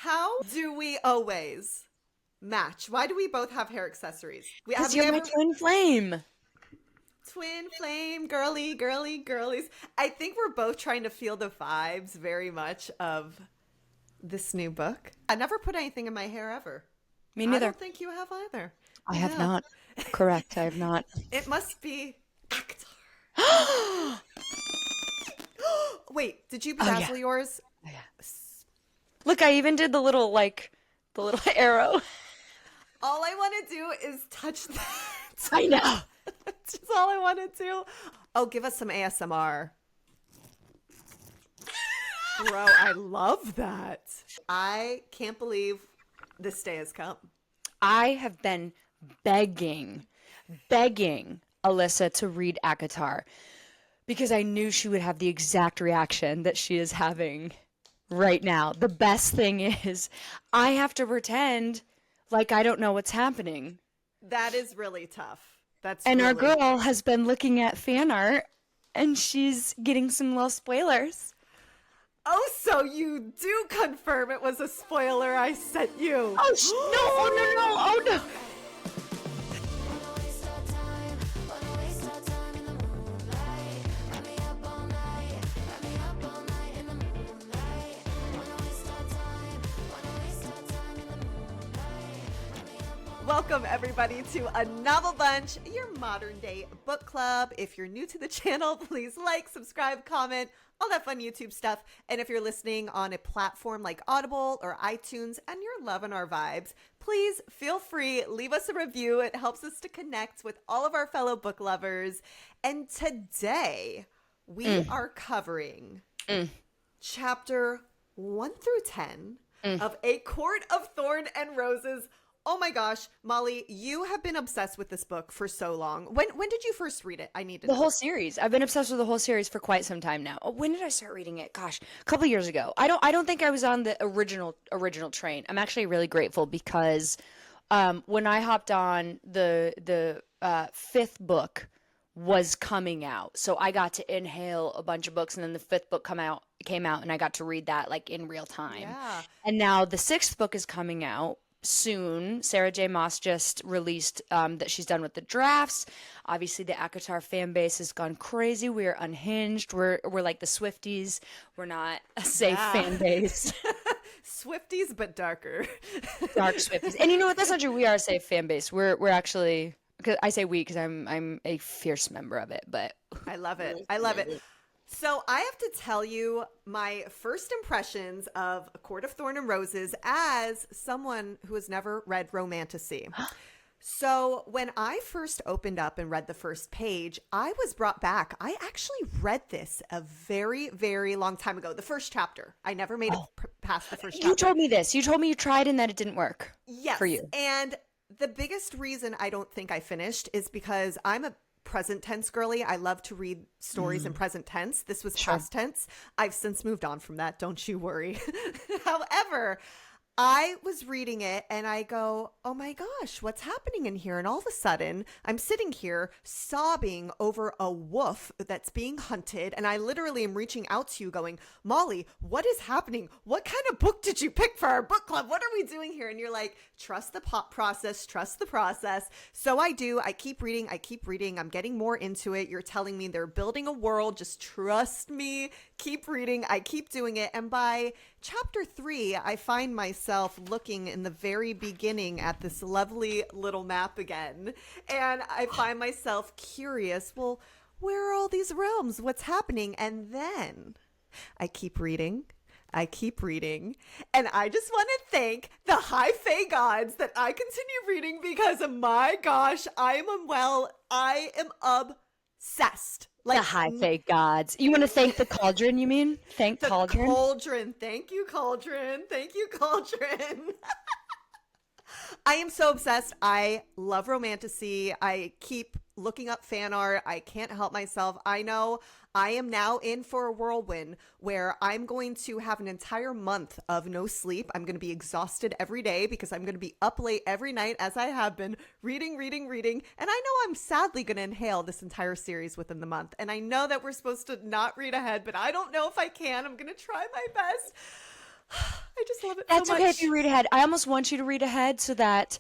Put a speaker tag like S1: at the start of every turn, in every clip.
S1: How do we always match? Why do we both have hair accessories?
S2: Because you're my twin flame.
S1: Twin flame, girly, girly, girlies. I think we're both trying to feel the vibes very much of this new book. I never put anything in my hair ever.
S2: Me neither.
S1: I don't think you have either.
S2: I have not. Correct, I have not.
S1: It must be Akatar. Wait, did you bedazzle yours?
S2: Oh, yeah. Look, I even did the little arrow.
S1: All I want to do is touch that.
S2: I know.
S1: That's just all I want to do. Oh, give us some ASMR. Bro, I love that. I can't believe this day has come.
S2: I have been begging Alyssa to read Akatar because I knew she would have the exact reaction that she is having right now. The best thing is I have to pretend like I don't know what's happening.
S1: That is really tough.
S2: Our girl has been looking at fan art and she's getting some little spoilers.
S1: Oh, so you do confirm it was a spoiler I sent you.
S2: Oh, no.
S1: Welcome, everybody, to A Novel Bunch, your modern-day book club. If you're new to the channel, please like, subscribe, comment, all that fun YouTube stuff. And if you're listening on a platform like Audible or iTunes and you're loving our vibes, please feel free, leave us a review. It helps us to connect with all of our fellow book lovers. And today, we are covering chapter 1 through 10 of A Court of Thorn and Roses. Oh my gosh, Molly, you have been obsessed with this book for so long. When did you first read it? I need to know.
S2: The whole series. I've been obsessed with the whole series for quite some time now. Oh, when did I start reading it? Gosh, a couple years ago. I don't think I was on the original train. I'm actually really grateful because when I hopped on the fifth book was coming out. So I got to inhale a bunch of books and then the fifth book came out and I got to read that like in real time.
S1: Yeah.
S2: And now the sixth book is coming out soon. Sarah J. Maas just released that she's done with the drafts. Obviously, the Akatar fan base has gone crazy. We are unhinged. We're like the Swifties. We're not a safe fan base.
S1: Swifties, but darker.
S2: Dark Swifties. And you know what? That's not true. We are a safe fan base. We're actually. I say we because I'm a fierce member of it. But
S1: I love it. I love it. So I have to tell you my first impressions of A Court of Thorn and Roses as someone who has never read romantasy. So when I first opened up and read the first page, I was brought back. I actually read this a very, very long time ago. The first chapter. I never made it past the first chapter.
S2: You told me this. You told me you tried and that it didn't work.
S1: Yes.
S2: For you.
S1: And the biggest reason I don't think I finished is because I'm a present tense girly. I love to read stories in present tense. This was past tense. I've since moved on from that. Don't you worry. However, I was reading it and I go, oh my gosh, what's happening in here? And all of a sudden I'm sitting here sobbing over a wolf that's being hunted. And I literally am reaching out to you going, Molly, what is happening? What kind of book did you pick for our book club? What are we doing here? And you're like, trust the process, trust the process. So I do. I keep reading. I'm getting more into it. You're telling me they're building a world. Just trust me. Keep reading. I keep doing it. And by chapter 3, I find myself looking in the very beginning at this lovely little map again. And I find myself curious, well, where are all these realms? What's happening? And then I keep reading. And I just want to thank the high fae gods that I continue reading because, my gosh, I am obsessed.
S2: Like, the high fae gods. You want to thank the cauldron, you mean? Thank
S1: the
S2: cauldron?
S1: Cauldron. Thank you, cauldron. Thank you, cauldron. I am so obsessed. I love romantasy. I keep looking up fan art. I can't help myself. I know I am now in for a whirlwind where I'm going to have an entire month of no sleep. I'm going to be exhausted every day because I'm going to be up late every night as I have been reading. And I know I'm sadly going to inhale this entire series within the month. And I know that we're supposed to not read ahead, but I don't know if I can. I'm going to try my best. I just love it
S2: That's
S1: so
S2: okay
S1: much.
S2: if you read ahead. I almost want you to read ahead so that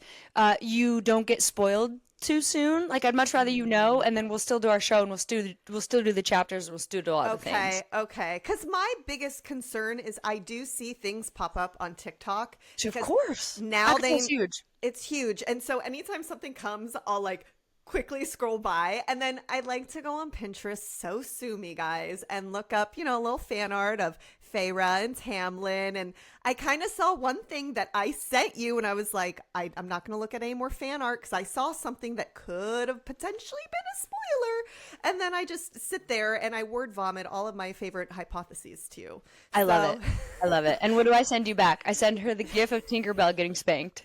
S2: you don't get spoiled too soon. Like I'd much rather you know, and then we'll still do our show, and we'll still do the chapters, and we'll still do all the things.
S1: Okay. Because my biggest concern is I do see things pop up on TikTok
S2: So of
S1: because
S2: course,
S1: now
S2: that's huge.
S1: it's huge. And so anytime something comes, I'll like quickly scroll by. And then I like to go on Pinterest, so sue me guys, and look up, a little fan art of Feyre and Tamlin. And I kind of saw one thing that I sent you, and I was like, I'm not going to look at any more fan art because I saw something that could have potentially been a spoiler. And then I just sit there and I word vomit all of my favorite hypotheses to you.
S2: I love it. I love it. And what do I send you back? I send her the gif of Tinkerbell getting spanked.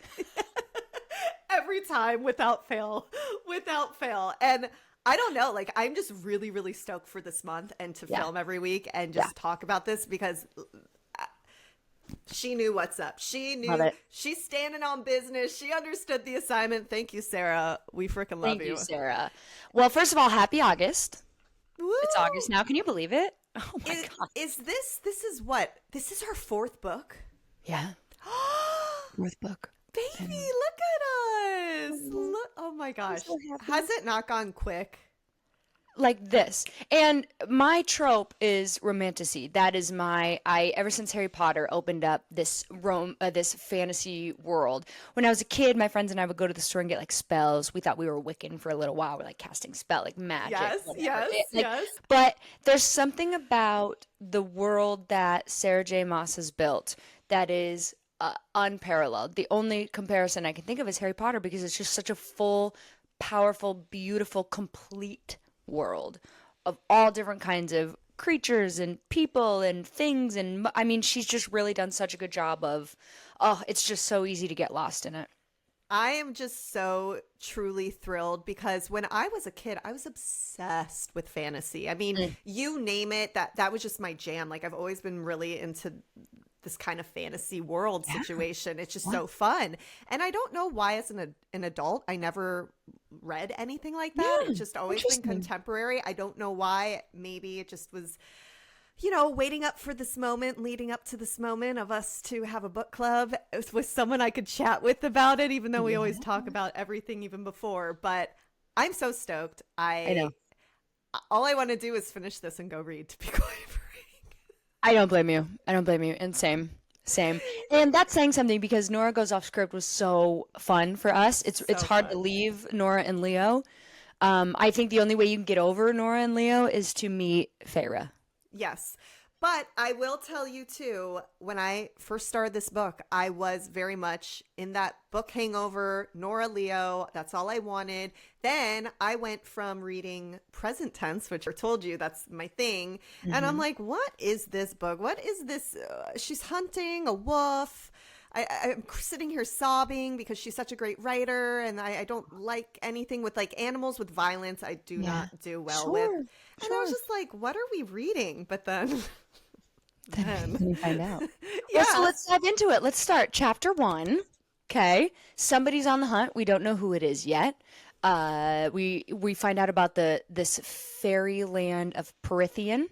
S1: Every time without fail. And I don't know, like I'm just really, really stoked for this month and to film every week and just talk about this because she knew what's up. She knew she's standing on business. She understood the assignment. Thank you, Sarah. We freaking love
S2: Thank you, Sarah. Well, first of all, happy August.
S1: Woo!
S2: It's August now. Can you believe it? Oh my God.
S1: Is this is what? This is our 4th book?
S2: Yeah. 4th book.
S1: Baby, look at us. Look, oh my gosh.
S2: So
S1: has it not gone quick?
S2: Like this. And my trope is romantasy. That is ever since Harry Potter opened up this this fantasy world. When I was a kid, my friends and I would go to the store and get like spells. We thought we were Wiccan for a little while. We're like casting spell, like magic.
S1: Yes.
S2: But there's something about the world that Sarah J. Maas has built that is unparalleled. The only comparison I can think of is Harry Potter because it's just such a full, powerful, beautiful, complete world of all different kinds of creatures and people and things. And I mean, she's just really done such a good job of, it's just so easy to get lost in it.
S1: I am just so truly thrilled because when I was a kid, I was obsessed with fantasy. I mean, you name it, that was just my jam. Like I've always been really into this kind of fantasy world situation. It's just so fun. And I don't know why as an adult, I never read anything like that. It's just always been contemporary. I don't know why. Maybe it just was, waiting up for this moment, leading up to this moment of us to have a book club with someone I could chat with about it, even though we always talk about everything even before. But I'm so stoked. I know. All I want to do is finish this and go read, to be quite frank.
S2: I don't blame you. And same. And that's saying something because Nora Goes Off Script was so fun for us. It's hard to leave Nora and Leo. I think the only way you can get over Nora and Leo is to meet Feyre.
S1: Yes. But I will tell you too, when I first started this book, I was very much in that book hangover, Nora Leo, that's all I wanted. Then I went from reading present tense, which I told you that's my thing. And I'm like, what is this book? What is this? She's hunting a wolf. I'm sitting here sobbing because she's such a great writer, and I don't like anything with like animals with violence. I do not do well with. And I was just like, what are we reading? But then
S2: you find out. Well, so let's dive into it. Let's start chapter 1. Okay, somebody's on the hunt. We don't know who it is yet. We find out about this fairy land of Perithian.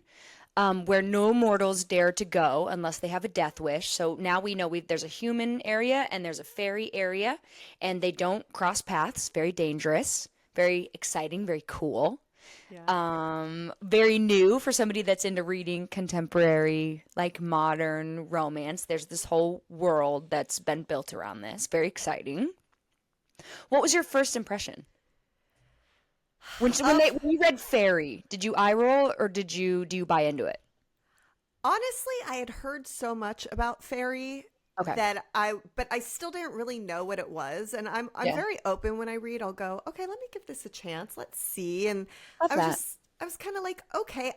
S2: Where no mortals dare to go unless they have a death wish. So now we know there's a human area and there's a fairy area, and they don't cross paths. Very dangerous, very exciting, very cool. Yeah. Very new for somebody that's into reading contemporary, like modern romance. There's this whole world that's been built around this. Very exciting. What was your first impression? When you read fairy, did you eye roll or do you buy into it?
S1: Honestly, I had heard so much about fairy that but I still didn't really know what it was. And I'm very open when I read. I'll go, okay, let me give this a chance. Let's see. And I was kind of like, okay,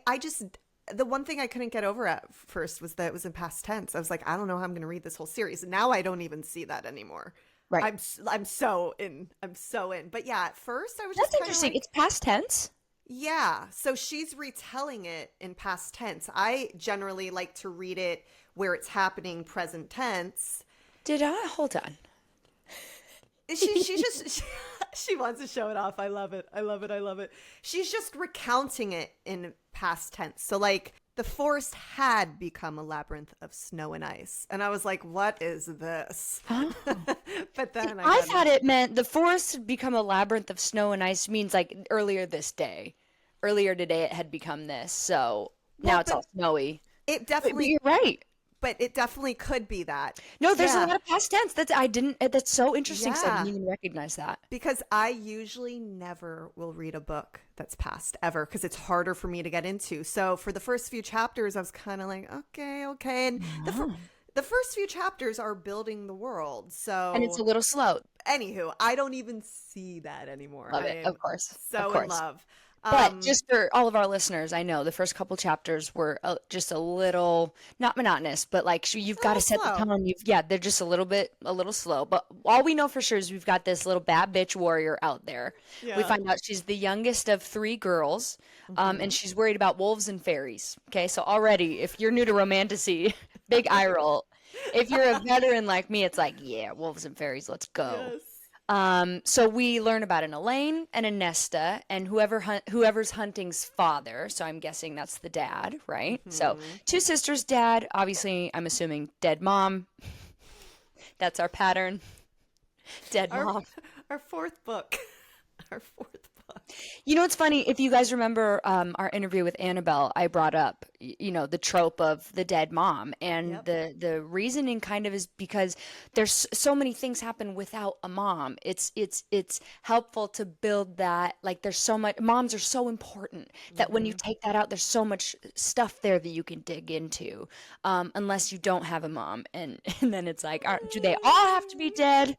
S1: the one thing I couldn't get over at first was that it was in past tense. I was like, I don't know how I'm going to read this whole series. And now I don't even see that anymore. Right. I'm so in. But yeah, at first I was just
S2: interesting. It's past tense.
S1: Yeah. So she's retelling it in past tense. I generally like to read it where it's happening present tense.
S2: Hold on.
S1: She wants to show it off. I love it. She's just recounting it in past tense. So like the forest had become a labyrinth of snow and ice. And I was like, what is this?
S2: Oh.
S1: But then
S2: I thought it meant the forest had become a labyrinth of snow and ice means like earlier this day. Earlier today it had become this. So now it's all snowy.
S1: It
S2: But
S1: definitely,
S2: you're right.
S1: but it definitely could be that.
S2: No, there's a
S1: Yeah.
S2: lot of past tense. That's so interesting. 'Cause I
S1: Yeah.
S2: didn't even recognize that.
S1: Because I usually never will read a book that's past ever because it's harder for me to get into. So for the first few chapters, I was kind of like, okay. And the first few chapters are building the world.
S2: And it's a
S1: So
S2: little slow.
S1: anywho, I don't even see that anymore.
S2: Love
S1: I
S2: it.
S1: am
S2: Of course. Of
S1: so in
S2: course.
S1: love.
S2: But just for all of our listeners, I know the first couple chapters were just a little not monotonous, but like you've got to set the
S1: slow.
S2: tone. They're just a little slow. But all we know for sure is we've got this little bad bitch warrior out there. We
S1: Yeah.
S2: find out she's the youngest of 3 girls, and she's worried about wolves and fairies. Okay, so already, if you're new to romantasy, big eye roll. If you're a veteran like me, it's like, yeah, wolves and fairies, let's go.
S1: Yes.
S2: So we learn about an Elaine and a Nesta and whoever's hunting's father. So I'm guessing that's the dad, right? So 2 sisters, dad. Obviously, I'm assuming dead mom. That's our pattern. Dead mom.
S1: Our fourth book. Our fourth book.
S2: You know, it's funny. If you guys remember our interview with Annabelle, I brought up, the trope of the dead mom. And the reasoning kind of is because there's so many things happen without a mom. It's helpful to build that. Like there's so much, moms are so important that when you take that out, there's so much stuff there that you can dig into, unless you don't have a mom. And then it's like, do they all have to be dead?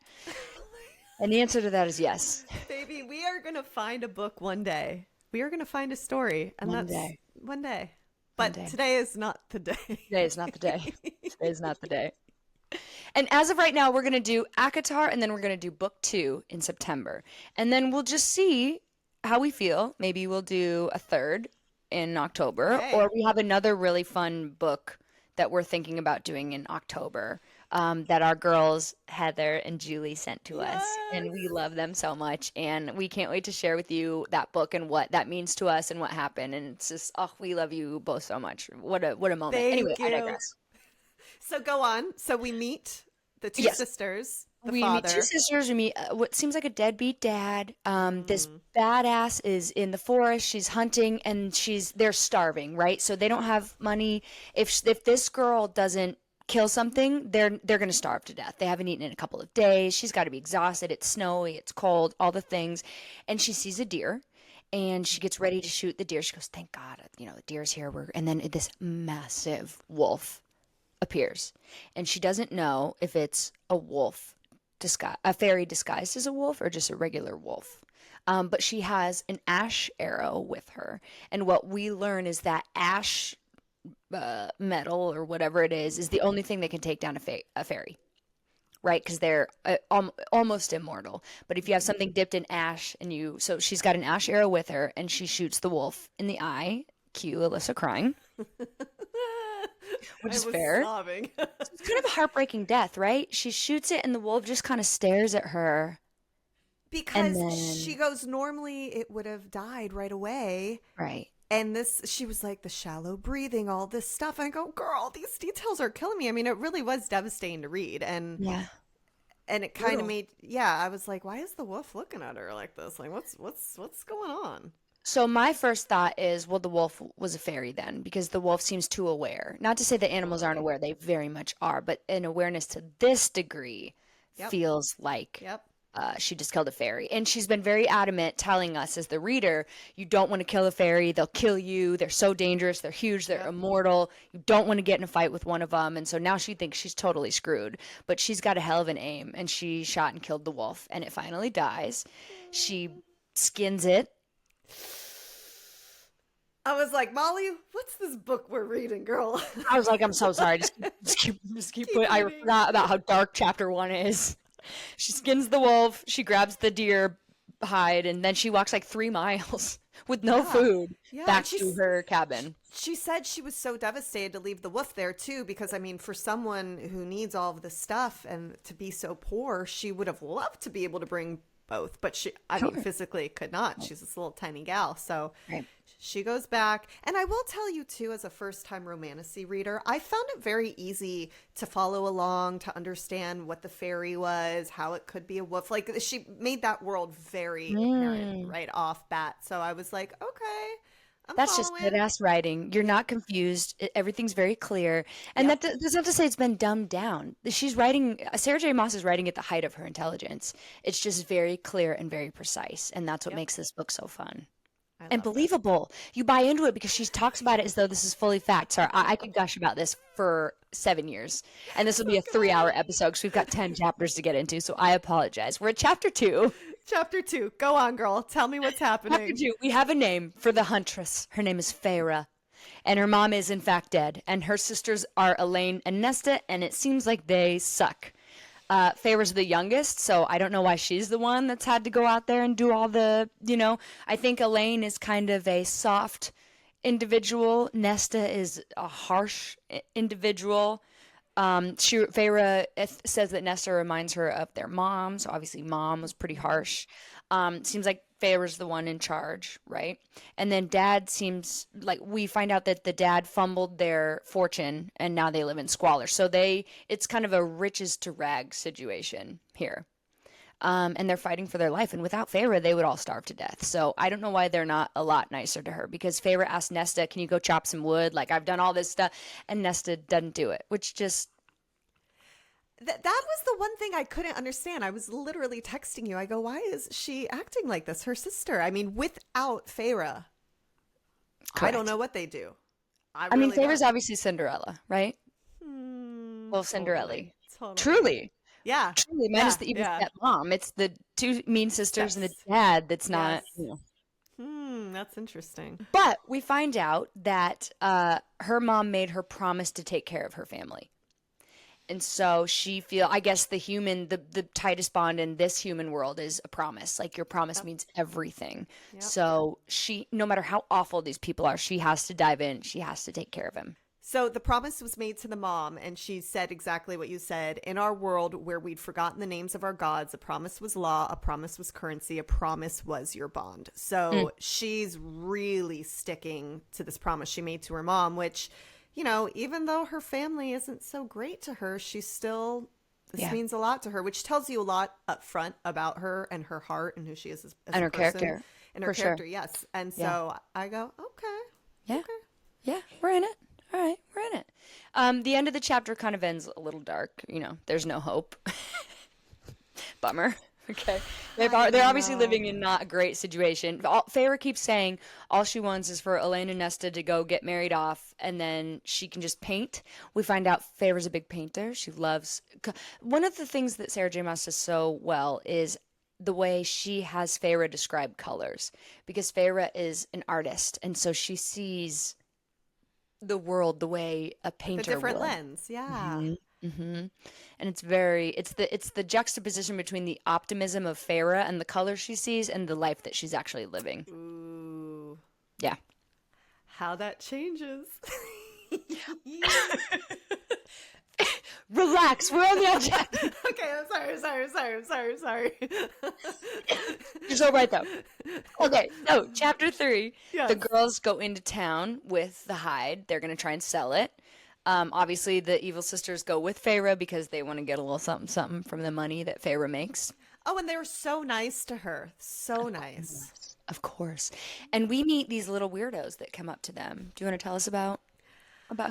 S2: And the answer to that is yes.
S1: Baby, we are going to find a book one day. We are going to find a story. And
S2: One
S1: that's
S2: day.
S1: one day. But
S2: day.
S1: today is not the day.
S2: Today is not the day. Today is not the day. And as of right now, we're going to do ACOTAR, and then we're going to do book 2 in September. And then we'll just see how we feel. Maybe we'll do a third in October,
S1: Okay.
S2: or we have another really fun book that we're thinking about doing in October. That our girls Heather and Julie sent to us, and we love them so much, and we can't wait to share with you that book and what that means to us and what happened. And it's just, we love you both so much. What a moment.
S1: Thank
S2: Anyway, I
S1: you.
S2: digress.
S1: So go on. So we meet the 2
S2: Yes.
S1: sisters, the
S2: We
S1: father.
S2: meet 2 sisters. We meet what seems like a deadbeat dad. This badass is in the forest. She's hunting, and they're starving, right? So they don't have money. If this girl doesn't kill something, they're going to starve to death. They haven't eaten in a couple of days. She's got to be exhausted. It's snowy. It's cold. All the things, and she sees a deer. And she gets ready to shoot the deer. She goes, "Thank God, the deer's here." And then this massive wolf appears, and she doesn't know if it's a wolf a fairy disguised as a wolf or just a regular wolf. But she has an ash arrow with her, and what we learn is that ash metal or whatever it is the only thing that can take down a fairy, right? Because they're almost immortal. But if you have something dipped in ash so she's got an ash arrow with her, and she shoots the wolf in the eye. Cue Alyssa crying. Which is fair.
S1: Sobbing.
S2: It's kind of a heartbreaking death, right? She shoots it, and the wolf just kind of stares at her.
S1: Because
S2: then-
S1: she goes, normally it would have died right away.
S2: Right.
S1: And she was like, the shallow breathing, all this stuff. I go, girl, these details are killing me. I mean, it really was devastating to read. And
S2: Yeah.
S1: and it kind of made, I was like, why is the wolf looking at her like this? Like, what's going on?
S2: So my first thought is, well, the wolf was a fairy then, because the wolf seems too aware. Not to say that animals aren't aware, they very much are, but an awareness to this degree feels like she just killed a fairy. And she's been very adamant telling us as the reader, you don't want to kill a fairy, they'll kill you, they're so dangerous, they're huge, they're immortal, you don't want to get in a fight with one of them. And so now she thinks she's totally screwed, but she's got a hell of an aim, and she shot and killed the wolf, and it finally dies. She skins it.
S1: I was like, Molly, what's this book we're reading, girl?
S2: I was like, I'm so sorry. Just keep putting. I
S1: reading.
S2: forgot about how dark chapter 1 is. She skins the wolf. She grabs the deer hide, and then she walks like 3 miles with no food back to her cabin.
S1: She said she was so devastated to leave the wolf there too, because I mean, for someone who needs all of this stuff and to be so poor, she would have loved to be able to bring both, but I
S2: Sure.
S1: mean, physically could not. She's this little tiny gal. So
S2: Right.
S1: she goes back. And I will tell you, too, as a first-time romantasy reader, I found it very easy to follow along, to understand what the fairy was, how it could be a wolf. Like, she made that world very apparent right off bat. So I was like, okay, I'm
S2: That's just
S1: following.
S2: good-ass writing. You're not confused. Everything's very clear. And
S1: Yep.
S2: that's not to say it's been dumbed down. She's writing, Sarah J. Maas is writing at the height of her intelligence. It's just very clear and very precise. And that's what
S1: Yep.
S2: makes this book so fun.
S1: I
S2: And
S1: love that.
S2: believable. You buy into it because she talks about it as though this is fully fact. Sorry, I could gush about this for 7 years. And this will be a 3-hour episode because we've got 10 chapters to get into. So I apologize. We're at chapter 2.
S1: Chapter 2. Go on, girl. Tell me what's
S2: Chapter
S1: happening.
S2: 2. We have a name for the huntress. Her name is Feyre. And her mom is, in fact, dead. And her sisters are Elaine and Nesta. And it seems like they suck. Feyre's the youngest, so I don't know why she's the one that's had to go out there and do all the, I think Elaine is kind of a soft individual. Nesta is a harsh individual. Feyre says that Nesta reminds her of their mom, so obviously mom was pretty harsh. Seems like Feyre's the one in charge, right? And then dad seems like we find out that the dad fumbled their fortune and now they live in squalor. So it's kind of a riches to rags situation here. And they're fighting for their life. And without Feyre, they would all starve to death. So I don't know why they're not a lot nicer to her, because Feyre asked Nesta, can you go chop some wood? Like, I've done all this stuff. And Nesta doesn't do it, which just...
S1: That was the one thing I couldn't understand. I was literally texting you. I go, why is she acting like this? Her sister. I mean, without Feyre, I don't know what they do.
S2: I mean,
S1: really
S2: Feyre's
S1: don't.
S2: obviously Cinderella, right? Well, Cinderella.
S1: Totally.
S2: Truly.
S1: Yeah.
S2: Truly, minus
S1: Yeah,
S2: the evil
S1: yeah.
S2: stepmom. It's the two mean sisters and the
S1: Yes.
S2: dad that's not,
S1: Yes. That's interesting.
S2: But we find out that her mom made her promise to take care of her family. And so I guess the tightest bond in this human world is a promise. Like, your promise means everything.
S1: Yep.
S2: So no matter how awful these people are, she has to dive in. She has to take care of him.
S1: So the promise was made to the mom, and she said exactly what you said. In our world where we'd forgotten the names of our gods, a promise was law, a promise was currency, a promise was your bond. So she's really sticking to this promise she made to her mom, which, even though her family isn't so great to her, this means a lot to her, which tells you a lot up front about her and her heart and who she is as
S2: And
S1: a
S2: her
S1: person.
S2: character.
S1: And her
S2: For
S1: character,
S2: sure.
S1: yes. And so I go, okay.
S2: Yeah.
S1: Okay.
S2: Yeah, we're in it. All right, we're in it. The end of the chapter kind of ends a little dark. There's no hope. Bummer. Okay. They're obviously living in not a great situation. Feyre keeps saying all she wants is for Elaine and Nesta to go get married off, and then she can just paint. We find out Feyre's a big painter. She loves... One of the things that Sarah J. Maas does so well is the way she has Feyre describe colors. Because Feyre is an artist, and so she sees the world the way a painter
S1: The different
S2: would.
S1: lens, yeah.
S2: And it's the juxtaposition between the optimism of Feyre and the color she sees and the life that she's actually living.
S1: Ooh.
S2: Yeah.
S1: How that changes.
S2: Relax, we're on the edge.
S1: Okay, I'm sorry.
S2: You're so right, though. Okay, so chapter 3,
S1: Yes.
S2: the girls go into town with the hide. They're going to try and sell it. Obviously, the evil sisters go with Feyre because they want to get a little something from the money that Feyre makes.
S1: Oh, and they were so nice to her. So nice.
S2: Of course. And we meet these little weirdos that come up to them. Do you want to tell us about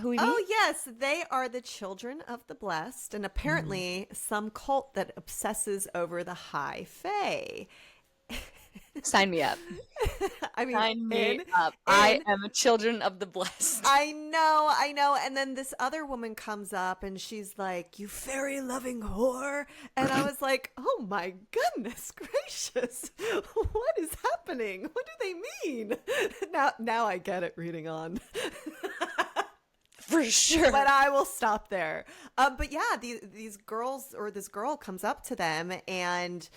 S2: who we meet?
S1: Oh, yes. They are the children of the blessed, and apparently some cult that obsesses over the high fae.
S2: Sign me up.
S1: I mean,
S2: Sign me up. I am a children of the blessed.
S1: I know. And then this other woman comes up and she's like, you fairy loving whore. And I was like, oh my goodness gracious. What is happening? What do they mean? Now I get it reading on.
S2: For sure.
S1: But I will stop there. But yeah, these girls, or this girl comes up to them and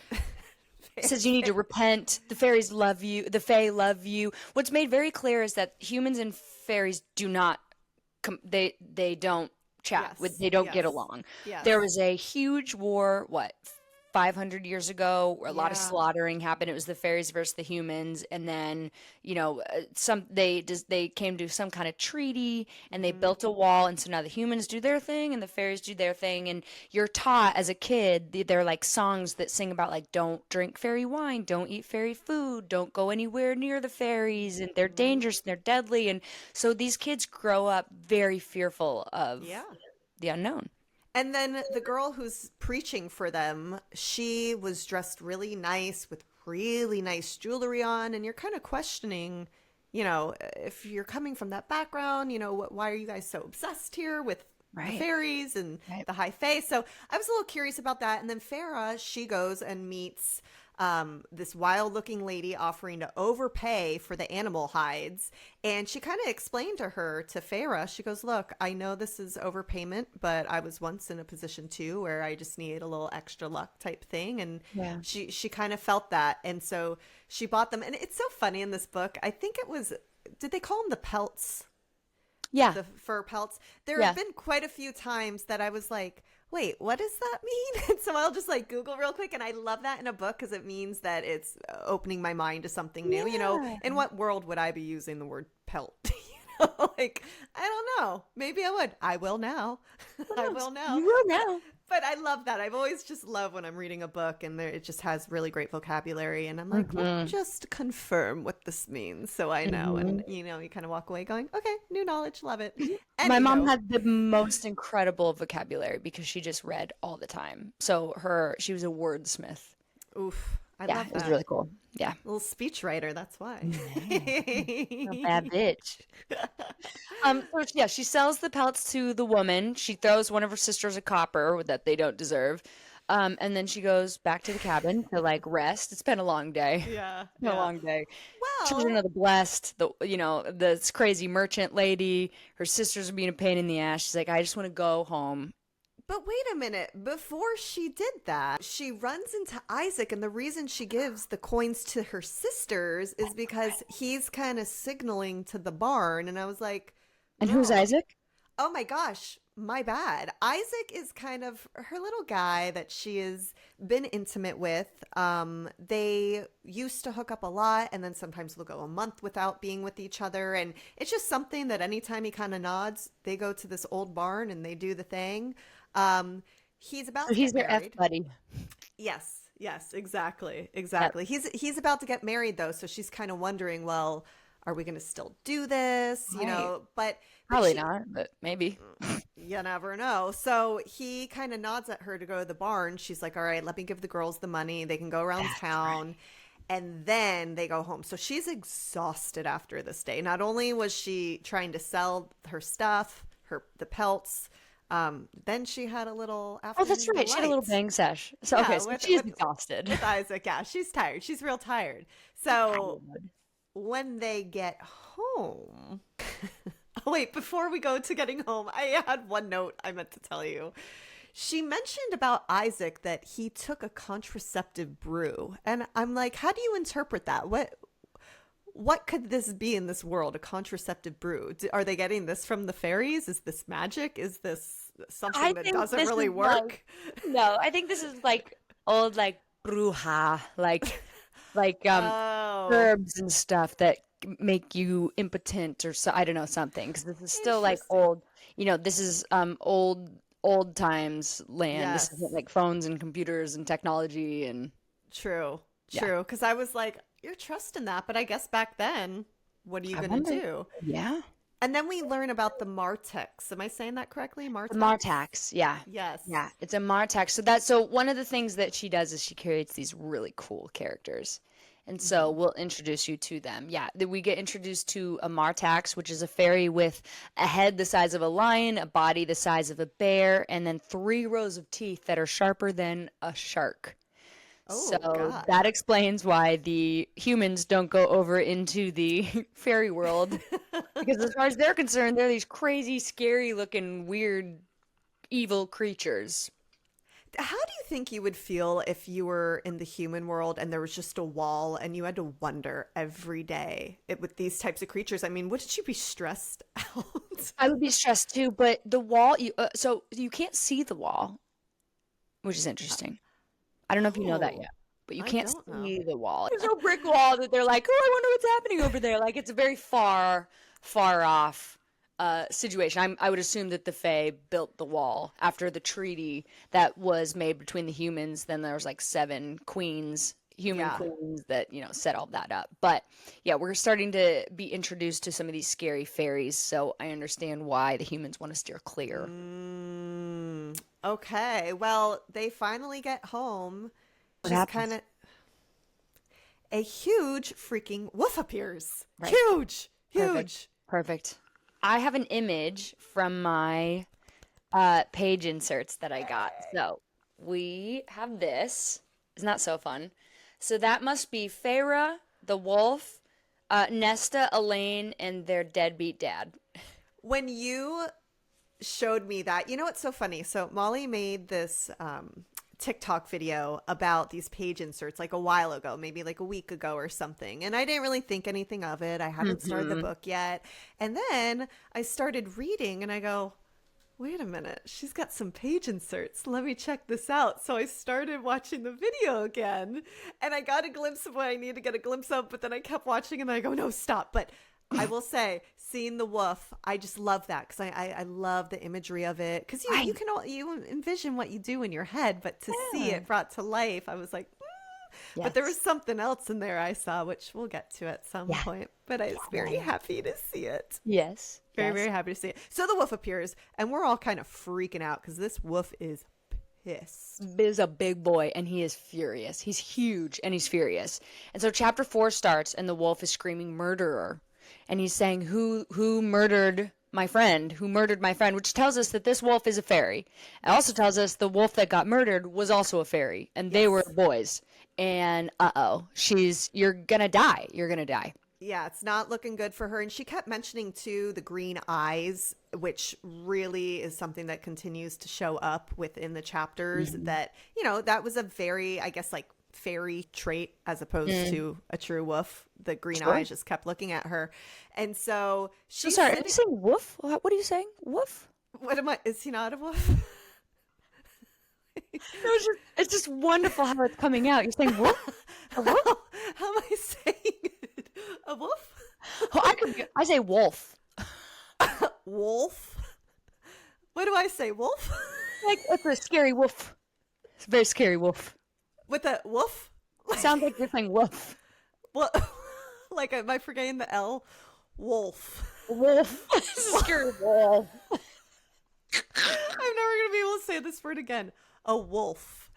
S2: says you need to repent. The fairies love you. The fae love you. What's made very clear is that humans and fairies do not they don't chat.
S1: Yes,
S2: They don't get
S1: yes,
S2: along.
S1: yes.
S2: There was a huge war, 500 years ago, where a lot of
S1: Yeah.
S2: slaughtering happened. It was the fairies versus the humans, and then they came to some kind of treaty, and they built a wall, and so now the humans do their thing, and the fairies do their thing, and you're taught as a kid. They're like songs that sing about like don't drink fairy wine, don't eat fairy food, don't go anywhere near the fairies, and they're dangerous and they're deadly, and so these kids grow up very fearful of
S1: Yeah.
S2: the unknown.
S1: And then the girl who's preaching for them, she was dressed really nice with really nice jewelry on. And you're kind of questioning, if you're coming from that background, why are you guys so obsessed here with the
S2: Right.
S1: fairies and
S2: Right.
S1: the high fae? So I was a little curious about that. And then Feyre, she goes and meets this wild looking lady offering to overpay for the animal hides. And she kind of explained to Feyre, she goes, look, I know this is overpayment, but I was once in a position too where I just needed a little extra luck type thing. And
S2: Yeah.
S1: she kind of felt that. And so she bought them. And it's so funny in this book. I think it was, did they call them the pelts?
S2: Yeah.
S1: The fur pelts. There
S2: Yeah.
S1: have been quite a few times that I was like, wait, what does that mean? And so I'll just like Google real quick. And I love that in a book because it means that it's opening my mind to something new.
S2: Yeah.
S1: In what world would I be using the word pelt? Like, I don't know. Maybe I would. I will now. I will now.
S2: You will now.
S1: But I love that. I've always just loved when I'm reading a book and it just has really great vocabulary. And I'm like, let me just confirm what this means so I know. And, you kind of walk away going, okay, new knowledge. Love it.
S2: My mom
S1: Anywho.
S2: had the most incredible vocabulary because she just read all the time. So she was a wordsmith.
S1: Oof. I
S2: Yeah,
S1: love
S2: it was
S1: that.
S2: really cool. Yeah.
S1: Little speech writer, that's why.
S2: A bad bitch. So yeah, she sells the pelts to the woman. She throws one of her sisters a copper that they don't deserve. And then she goes back to the cabin to like rest. It's been a long day.
S1: Yeah.
S2: It's been a long day.
S1: Well,
S2: Children of the blessed, this crazy merchant lady, her sisters are being a pain in the ass. She's like, I just want to go home.
S1: but wait a minute. Before she did that, she runs into Isaac, and the reason she gives the coins to her sisters is because he's kind of signaling to the barn. And I was like,
S2: And who's
S1: "Oh,
S2: Isaac?
S1: oh my gosh, my bad." Isaac is kind of her little guy that she has been intimate with. They used to hook up a lot, and then sometimes they'll go a month without being with each other. And it's just something that anytime he kind of nods, they go to this old barn and they do the thing. He's about
S2: So
S1: to
S2: he's
S1: get
S2: their
S1: married.
S2: F buddy.
S1: Yes, exactly. He's about to get married though, so she's kind of wondering, well, are we going to still do this?
S2: Right.
S1: But
S2: Probably
S1: she,
S2: not, but maybe.
S1: you never know. So he kind of nods at her to go to the barn. She's like, all right, let me give the girls the money. They can go around
S2: That's
S1: town. And then they go home. So she's exhausted after this day. Not only was she trying to sell her stuff, the pelts, then she had a little
S2: Oh,
S1: afternoon
S2: that's right. She had a little
S1: delight.
S2: bang sesh. So
S1: Yeah,
S2: okay, so she's exhausted.
S1: with Isaac. Yeah, she's tired. She's real tired. So when they get home, oh, wait, before we go to getting home, I had one note I meant to tell you. She mentioned about Isaac that he took a contraceptive brew. And I'm like, how do you interpret that? What could this be in this world? A contraceptive brew? Are they getting this from the fairies? Is this magic? Is this something that
S2: think
S1: doesn't
S2: this
S1: really
S2: is
S1: work?
S2: No, I think this is like old like bruja, like
S1: Oh,
S2: herbs and stuff that make you impotent or so I don't know something because this is still like
S1: interesting.
S2: old. This is old times land. This
S1: Yes.
S2: isn't like phones and computers and technology and
S1: True.
S2: Yeah.
S1: True. Because I was like, you're trusting that. But I guess back then, what are you
S2: I
S1: going to
S2: wonder.
S1: do?
S2: Yeah.
S1: And then we learn about the Martex. Am I saying that correctly?
S2: The
S1: Martex?
S2: Martax, yeah.
S1: Yes.
S2: Yeah, it's a Martax. So one of the things that she does is she creates these really cool characters. And so we'll introduce you to them. Yeah, we get introduced to a Martax, which is a fairy with a head the size of a lion, a body the size of a bear, and then 3 rows of teeth that are sharper than a shark.
S1: Oh,
S2: So
S1: God.
S2: that explains why the humans don't go over into the fairy world. Because as far as they're concerned, they're these crazy, scary looking, weird, evil creatures.
S1: How do you think you would feel if you were in the human world and there was just a wall and you had to wonder every day with these types of creatures? I mean, wouldn't you be stressed out?
S2: I would be stressed too, but the wall, so you can't see the wall, which is interesting. I don't know if you know that
S1: Oh,
S2: yet, but you
S1: I
S2: can't
S1: don't know.
S2: see the wall. There's no brick wall that they're like, oh, I wonder what's happening over there. Like it's a very far off situation. I would assume that the Fae built the wall after the treaty that was made between the humans. Then there was like 7 queens, human
S1: Yeah.
S2: queens that, set all that up. But yeah, we're starting to be introduced to some of these scary fairies, so I understand why the humans want to steer clear.
S1: Okay. Well, they finally get home.
S2: What
S1: Just
S2: happens?
S1: kind of a huge freaking wolf appears.
S2: Right.
S1: Huge.
S2: Perfect.
S1: Huge.
S2: Perfect. I have an image from my page inserts that I got. So we have this. Isn't that so fun? So that must be Feyre, the wolf, Nesta, Elaine, and their deadbeat dad.
S1: When you showed me that, you know what's so funny? So Molly made this TikTok video about these page inserts like a while ago, maybe like a week ago or something. And I didn't really think anything of it. I hadn't started the book yet. And then I started reading and I go, wait a minute, she's got some page inserts. Let me check this out. So I started watching the video again and I got a glimpse of what I needed to get a glimpse of, but then I kept watching and I go, no, stop. But I will say, seeing the wolf, I just love that because I love the imagery of it. Because you envision what you do in your head, but to see it brought to life, I was like,
S2: Yes.
S1: But there was something else in there I saw, which we'll get to at some point. But I was very happy to see it.
S2: Yes.
S1: Very, very happy to see it. So the wolf appears, and we're all kind of freaking out because this wolf is pissed.
S2: Is a big boy and he is furious. He's huge and he's furious. And so chapter 4 starts and the wolf is screaming murderer. And he's saying, who murdered my friend? Who murdered my friend? Which tells us that this wolf is a fairy. It also tells us the wolf that got murdered was also a fairy. And they were boys. And you're gonna die. You're gonna die.
S1: Yeah, it's not looking good for her. And she kept mentioning, too, the green eyes, which really is something that continues to show up within the chapters. That, that was a very, I guess, like, fairy trait as opposed to a true wolf. The green eyes just kept looking at her. And so she's
S2: Sorry, are you saying wolf? What are you saying? Wolf?
S1: What am I? Is he not a wolf?
S2: It's just wonderful how it's coming out. You're saying wolf? A wolf?
S1: How am I saying it? A wolf?
S2: Oh, I say wolf.
S1: Wolf? What do I say? Wolf?
S2: Like, it's a scary wolf. It's a very scary wolf.
S1: With a wolf?
S2: It sounds like you're saying wolf.
S1: Well, like, am I forgetting the L? Wolf.
S2: Wolf. It's a scary wolf.
S1: I'm never going to be able to say this word again. A wolf.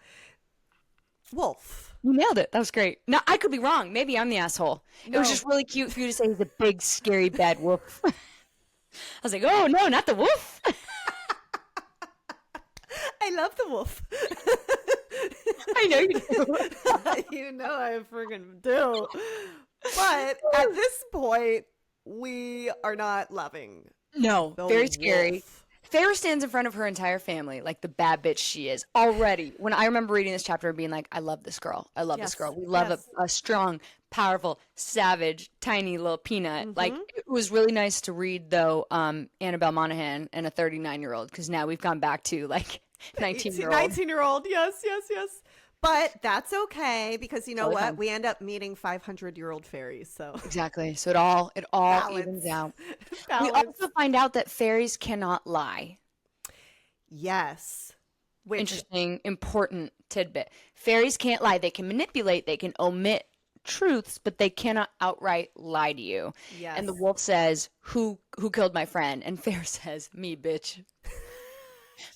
S1: Wolf.
S2: You nailed it. That was great. Now, I could be wrong. Maybe I'm the asshole. It was
S1: No.
S2: just really cute for you to say he's a big, scary, bad wolf. I was like, oh, no, not the wolf.
S1: I love the wolf.
S2: I know you do.
S1: You know I friggin' do. But at this point, we are not loving
S2: No,
S1: the
S2: very scary.
S1: wolf.
S2: Feyre stands in front of her entire family like the bad bitch she is already. When I remember reading this chapter and being like, I love this girl. I love this girl. We love a strong, powerful, savage, tiny little peanut. Like, it was really nice to read, though, Annabelle Monaghan and a 39-year-old, because now we've gone back to, like, 19-year-old.
S1: 19-year-old, yes. But that's okay, because you know
S2: Totally
S1: what?
S2: fine.
S1: We end up meeting 500-year-old fairies, so
S2: Exactly. So it all
S1: Balance.
S2: evens out. We
S1: balance.
S2: also find out that fairies cannot lie.
S1: Yes. Which,
S2: Interesting, important tidbit. Fairies can't lie. They can manipulate. They can omit truths, but they cannot outright lie to you.
S1: yes.
S2: And the wolf says, "Who killed my friend?" And Feyre says, "Me, bitch."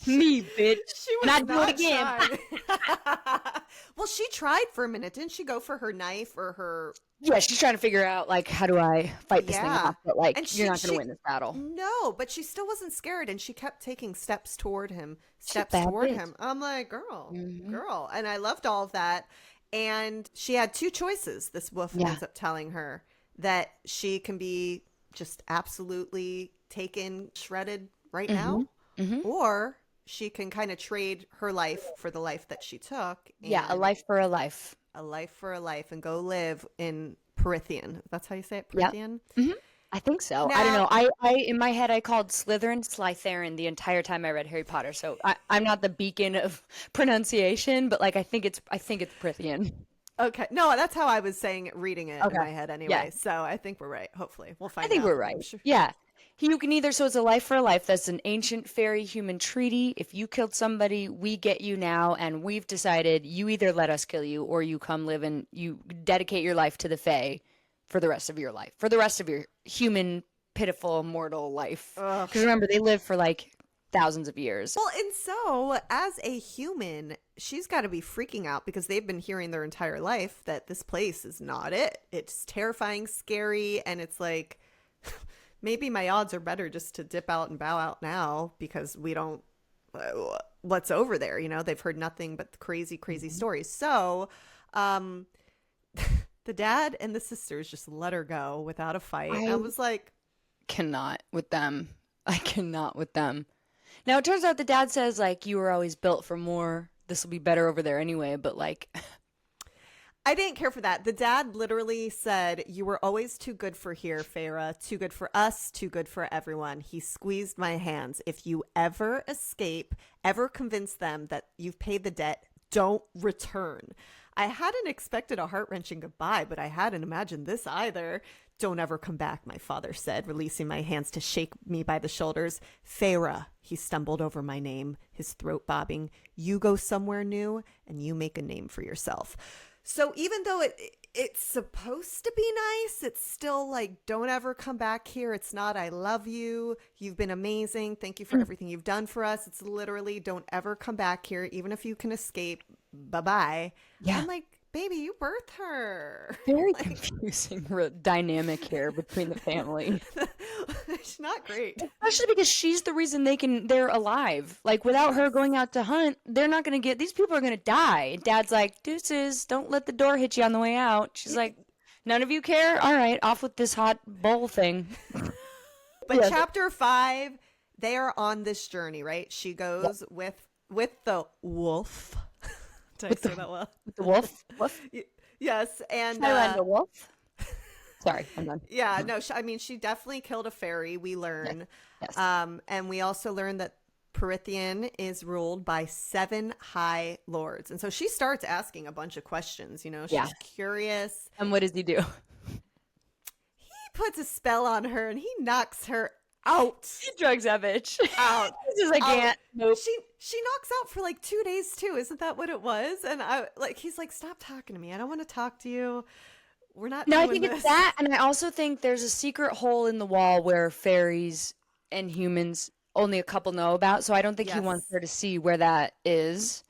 S2: Me, bitch.
S1: She was
S2: And I'd
S1: not
S2: do it again.
S1: shy. Well, she tried for a minute. Didn't she go for her knife or her...
S2: Yeah, she's trying to figure out, like, how do I fight this thing
S1: Yeah.
S2: off? But, like,
S1: And
S2: you're not going
S1: she-
S2: to win this battle.
S1: No, but she still wasn't scared, and she kept taking steps toward him.
S2: a bad bitch.
S1: Him. I'm like, girl. And I loved all of that. And she had 2 choices, this wolf ends up telling her, that she can be just absolutely taken, shredded right now, or she can kind of trade her life for the life that she took.
S2: Yeah, a
S1: and
S2: life for a life.
S1: A life for a life, and go live in Prythian. That's how you say it?
S2: Yep.
S1: Prythian?
S2: I think so. I don't
S1: Now,
S2: know. I in my head I called Slytherin Slytherin the entire time I read Harry Potter. So I'm not the beacon of pronunciation, but like I think it's Prithian.
S1: okay. No, that's how I was saying it, reading it in
S2: Okay.
S1: my head
S2: Yeah,
S1: anyway. So I think we're right. Hopefully. We'll
S2: I
S1: find
S2: think
S1: out.
S2: we're
S1: I'm
S2: right.
S1: sure.
S2: Yeah. You can either, so it's a life for a life. That's an ancient fairy human treaty. If you killed somebody, we get you now, and we've decided you either let us kill you or you come live and you dedicate your life to the Fae for the rest of your life, for the rest of your human, pitiful, mortal life.
S1: Ugh.
S2: Because remember, they live for like thousands of years.
S1: Well, and so as a human, she's got to be freaking out because they've been hearing their entire life that this place is not it. It's terrifying, scary, and it's like maybe my odds are better just to dip out and bow out now because we don't what's over there, you know? They've heard nothing but crazy, crazy stories. So, um the dad and the sisters just let her go without a fight. I
S2: I
S1: was like,
S2: cannot with them. I cannot with them. Now, it turns out the dad says, like, you were always built for more. This will be better over there anyway, but like,
S1: I didn't care for that. The dad literally said, "You were always too good for here, Feyre. Too good for us, too good for everyone." He squeezed my hands. If you ever escape, ever convince them that you've paid the debt, don't return. I hadn't expected a heart-wrenching goodbye, but I hadn't imagined this either. Don't ever come back, my father said, releasing my hands to shake me by the shoulders. Feyre, he stumbled over my name, his throat bobbing. You go somewhere new and you make a name for yourself. So even though it's supposed to be nice, it's still like, don't ever come back here. It's not, I love you. You've been amazing. Thank you for everything you've done for us. It's literally, don't ever come back here, even if you can escape. Bye-bye.
S2: yeah.
S1: I'm like, baby, you birthed her.
S2: Very
S1: Like,
S2: confusing dynamic here between the family.
S1: she's not great.
S2: Especially because she's the reason they're alive. Like without her going out to hunt, they're not gonna get these people are gonna die. And Dad's like, deuces, don't let the door hit you on the way out. She's like, none of you care? All right, off with this hot bowl thing.
S1: But
S2: Yeah.
S1: chapter 5, they are on this journey, right? She goes with the wolf. Did I say that well?
S2: The wolf? Wolf?
S1: Yes, and
S2: Highlander wolf? Sorry, I'm done.
S1: yeah, no, I mean, she definitely killed a fairy, we learn.
S2: Yes.
S1: And we also learn that Prithian is ruled by 7 high lords. And so she starts asking a bunch of questions, you know, she's
S2: Yeah.
S1: curious.
S2: And what does he do?
S1: He puts a spell on her and he knocks her out.
S2: He drugs that bitch.
S1: Out.
S2: This is like,
S1: Out.
S2: can't. Nope.
S1: She knocks out for like 2 days too. Isn't that what it was? And I like, he's like, stop talking to me. I don't want to talk to you. We're not
S2: No, I
S1: doing
S2: think
S1: this.
S2: it's that, and I also think there's a secret hole in the wall where fairies and humans only a couple know about. So I don't think he
S1: Yes.
S2: wants her to see where that is.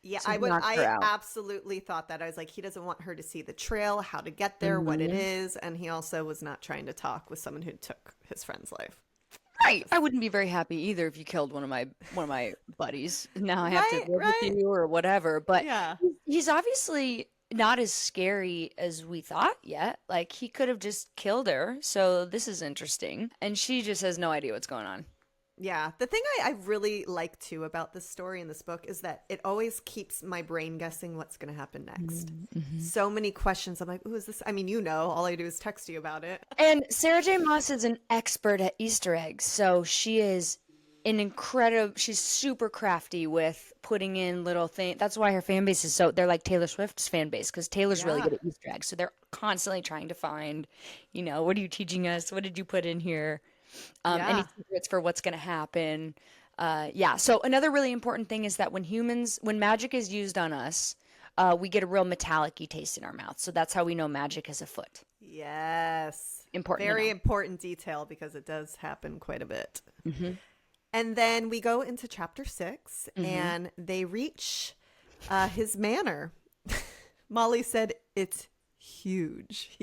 S1: Yeah,
S2: So he knocks her
S1: I
S2: out.
S1: absolutely thought that. I was like, he doesn't want her to see the trail, how to get there, what it is, and he also was not trying to talk with someone who took his friend's life.
S2: Right. I wouldn't be very happy either if you killed one of my buddies. Now I have to
S1: Right,
S2: live
S1: right.
S2: with you or whatever. But
S1: Yeah.
S2: he's obviously not as scary as we thought yet. Like he could have just killed her. So this is interesting. And she just has no idea what's going on.
S1: Yeah. The thing I really like too about this story in this book is that it always keeps my brain guessing what's going to happen next.
S2: Mm-hmm.
S1: So many questions. I'm like, who is this? I mean, you know, all I do is text you about it.
S2: And Sarah J. Maas is an expert at Easter eggs, so she is an incredible. She's super crafty with putting in little things. That's why her fan base is so. They're like Taylor Swift's fan base because Taylor's really
S1: Yeah.
S2: good at Easter eggs. So they're constantly trying to find, what are you teaching us? What did you put in here? Any
S1: Yeah.
S2: secrets for what's going to happen? Yeah. So another really important thing is that when magic is used on us, we get a real metallic-y taste in our mouth. So that's how we know magic is afoot.
S1: Yes.
S2: Important.
S1: Very important detail because it does happen quite a bit.
S2: Mm-hmm.
S1: And then we go into chapter 6 and they reach his manor. Molly said it's huge.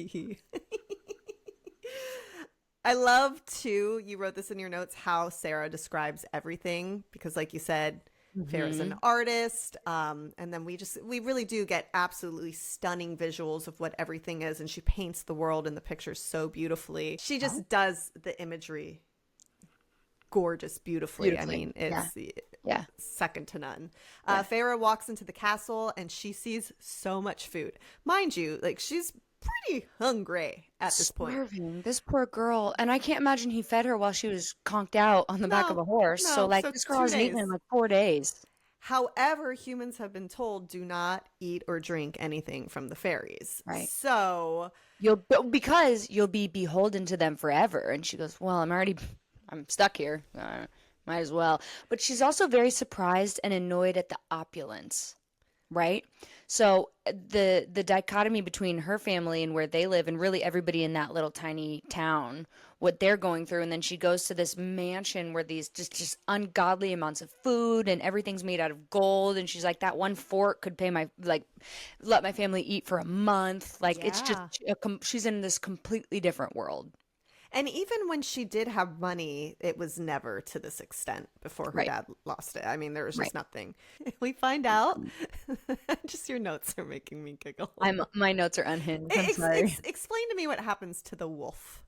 S1: I love too, you wrote this in your notes, how Sarah describes everything because like you said, Feyre's an artist. And then we really do get absolutely stunning visuals of what everything is. And she paints the world and the pictures so beautifully. She just does the imagery gorgeous, beautifully. I mean, it's
S2: Yeah.
S1: second to none. Feyre walks into the castle and she sees so much food. Mind you, like she's pretty hungry at this point.
S2: Starving. This poor girl. And I can't imagine he fed her while she was conked out on the back of a horse. So, like, this girl hasn't eaten in like 4 days.
S1: However, humans have been told do not eat or drink anything from the fairies.
S2: Right.
S1: So
S2: because you'll be beholden to them forever. And she goes, well, I'm stuck here. Might as well. But she's also very surprised and annoyed at the opulence, right? So the dichotomy between her family and where they live, and really everybody in that little tiny town, what they're going through, and then she goes to this mansion where these just ungodly amounts of food and everything's made out of gold, and she's like, that one fork could pay let my family eat for a month. Like, it's just she's in this completely different world.
S1: And even when she did have money, it was never to this extent before her dad lost it. I mean, there was just nothing. We find out. Just your notes are making me giggle.
S2: My notes are unhinged. I'm sorry.
S1: Explain to me what happens to the wolf.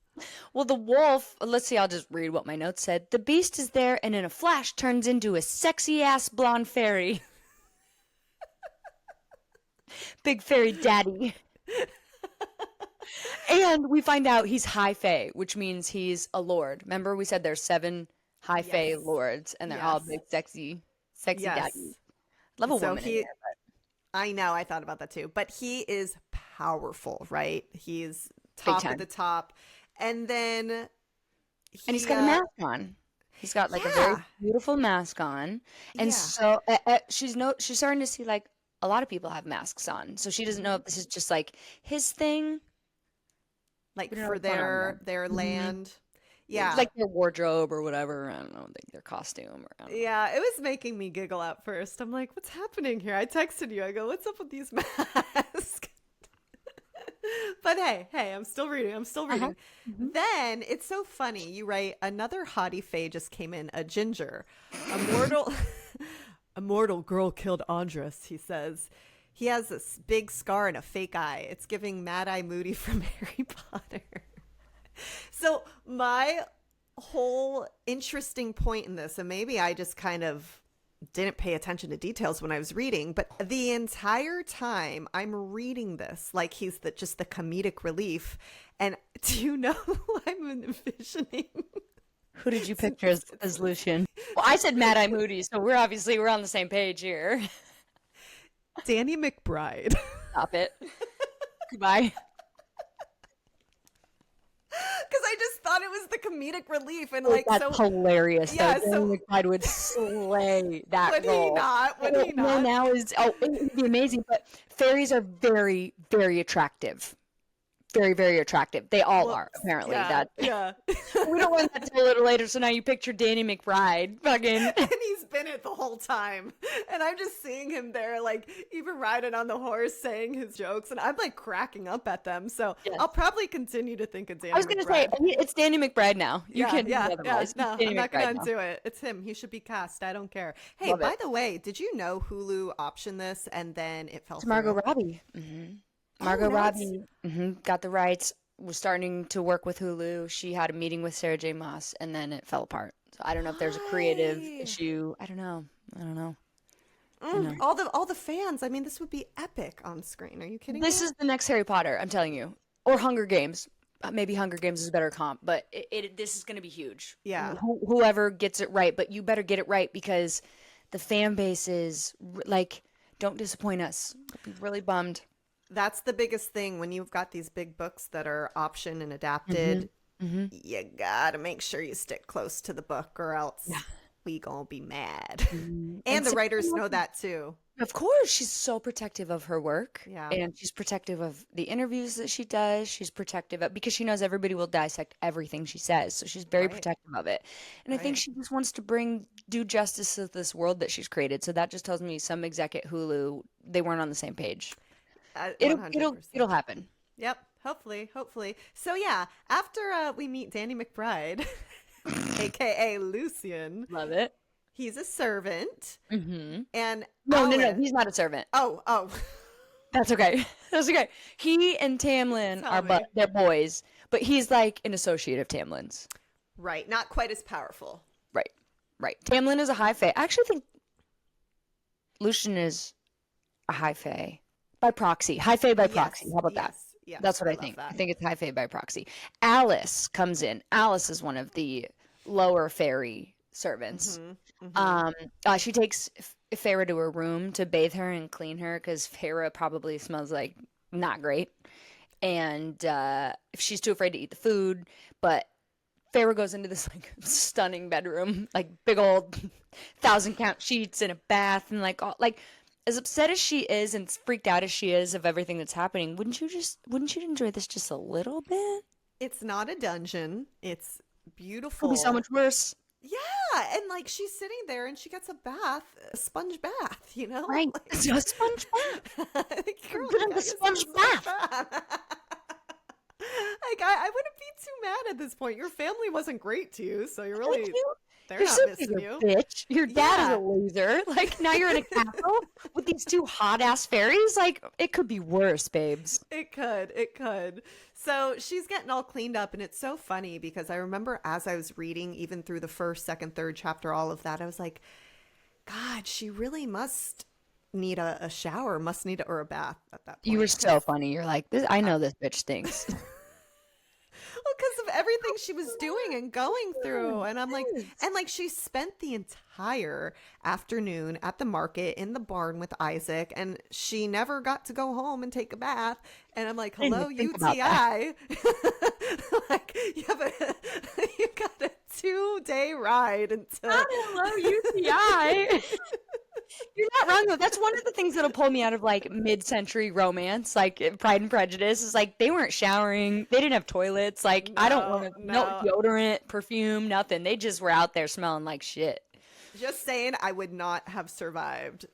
S2: Well, the wolf, let's see, I'll just read what my notes said. The beast is there and in a flash turns into a sexy-ass blonde fairy. Big fairy daddy. And we find out he's high fae, which means he's a lord. Remember we said there's 7 high fae lords, and they're all big, sexy daddies. Love a woman in there, but...
S1: I know, I thought about that too. But he is powerful, right? He's top at the top. And then
S2: and he's got a mask on. He's got like a very beautiful mask on. And so she's starting to see like a lot of people have masks on. So she doesn't know if this is just like his thing.
S1: Like for their land. Yeah.
S2: Like their wardrobe or whatever. I don't know, like their costume.
S1: Yeah, it was making me giggle at first. I'm like, what's happening here? I texted you. I go, what's up with these masks? But hey, I'm still reading. Mm-hmm. Then it's so funny. You write, another hottie fae just came in, a ginger. A mortal girl killed Andres, he says. He has this big scar and a fake eye. It's giving Mad Eye Moody from Harry Potter. So my whole interesting point in this, and maybe I just kind of didn't pay attention to details when I was reading, but the entire time I'm reading this, like he's just the comedic relief. And do you know who I'm envisioning?
S2: Who did you picture as Lucien? Well, I said Mad Eye Moody, so we're on the same page here.
S1: Danny McBride.
S2: Stop it. Goodbye.
S1: Because I just thought it was the comedic relief, and
S2: that's hilarious. Yeah, so McBride would slay that role.
S1: Would he not?
S2: Now it would be amazing. But fairies are very, very attractive. Very, very attractive. They all are, apparently.
S1: Yeah.
S2: We don't want that till a little later, so now you picture Danny McBride. Fucking.
S1: And he's been it the whole time. And I'm just seeing him there, like, even riding on the horse, saying his jokes, and I'm, like, cracking up at them. So I'll probably continue to think of Danny McBride.
S2: I was going to say, it's Danny McBride now. You can't do otherwise.
S1: No, I'm not going to undo it. It's him. He should be cast. I don't care. Hey, by the way, did you know Hulu optioned this, and then it fell through?
S2: Margot Robbie. Mm-hmm. Margot Robbie got the rights, was starting to work with Hulu. She had a meeting with Sarah J. Maas, and then it fell apart. So I don't know if there's a creative issue. I don't know.
S1: All the fans. I mean, this would be epic on screen. Are you kidding me?
S2: This is the next Harry Potter, I'm telling you. Or Hunger Games. Maybe Hunger Games is a better comp, but this is going to be huge.
S1: Yeah.
S2: Whoever gets it right, but you better get it right because the fan base is, like, don't disappoint us. I'll be really bummed.
S1: That's the biggest thing when you've got these big books that are optioned and adapted. Mm-hmm. You gotta make sure you stick close to the book, or else we gonna be mad. Mm-hmm. And the writers know that too.
S2: Of course, she's so protective of her work.
S1: Yeah,
S2: and she's protective of the interviews that she does. She's protective of, because she knows everybody will dissect everything she says, so she's very protective of it. And I think she just wants to do justice to this world that she's created. So that just tells me some exec at Hulu, they weren't on the same page. It'll happen.
S1: Yep. Hopefully. So yeah, after we meet Danny McBride, aka Lucien.
S2: Love it.
S1: He's a servant.
S2: Mm-hmm.
S1: And
S2: no, he's not a servant.
S1: Oh.
S2: That's okay. He and Tamlin they're boys, but he's like an associate of Tamlin's.
S1: Right. Not quite as powerful.
S2: Right. Tamlin is a high fae. I actually think Lucien is a high fae. By proxy. High fae by proxy. How about that?
S1: Yes,
S2: That's what I
S1: love
S2: think. I
S1: that.
S2: think it's high fae by proxy. Alice comes in. Alice is one of the lower fairy servants.
S1: Hmm. Hmm.
S2: Um, she takes Feyre to her room to bathe her and clean her because Feyre probably smells like not great, and she's too afraid to eat the food. But Feyre goes into this like stunning bedroom, like big old 1,000 count sheets and a bath, and like all, like as upset as she is and freaked out as she is of everything that's happening, wouldn't you enjoy this just a little bit?
S1: It's not a dungeon. It's
S2: Could be so
S1: beautiful.
S2: much worse.
S1: Yeah, and like she's sitting there and she gets a bath, a sponge bath, you know?
S2: Right.
S1: Like,
S2: It's a sponge bath.
S1: girl,
S2: Get
S1: you
S2: in the
S1: got yourself
S2: sponge
S1: a sponge
S2: bath.
S1: bath. Like I wouldn't be too mad at this point. Your family wasn't great to you, so
S2: Thank you.
S1: they're
S2: You're
S1: not
S2: so
S1: missing
S2: bigger,
S1: you.
S2: bitch. Your dad is a
S1: Yeah,
S2: loser. Like now you're in a castle with these two hot ass fairies. Like it could be worse, babes.
S1: it could. It could. So she's getting all cleaned up, and it's so funny because I remember as I was reading, even through the first, second, third chapter, all of that, I was like, God, she really must need a shower, must need or a bath at that
S2: You were
S1: point.
S2: so funny. You're like, this. I know this bitch stinks.
S1: Well, because of everything she was doing and going through. And I'm like, and like she spent the entire afternoon at the market in the barn with Isaac, and she never got to go home and take a bath. And I'm like,
S2: I didn't
S1: hello,
S2: even think about that.
S1: UTI. Like, you have you got a 2-day ride into.
S2: Hello, UTI. You're not wrong though. That's one of the things that'll pull me out of like mid-century romance, like Pride and Prejudice. Is like they weren't showering, they didn't have toilets. Like I don't want
S1: No,
S2: to no
S1: no.
S2: deodorant, perfume, nothing. They just were out there smelling like shit.
S1: Just saying, I would not have survived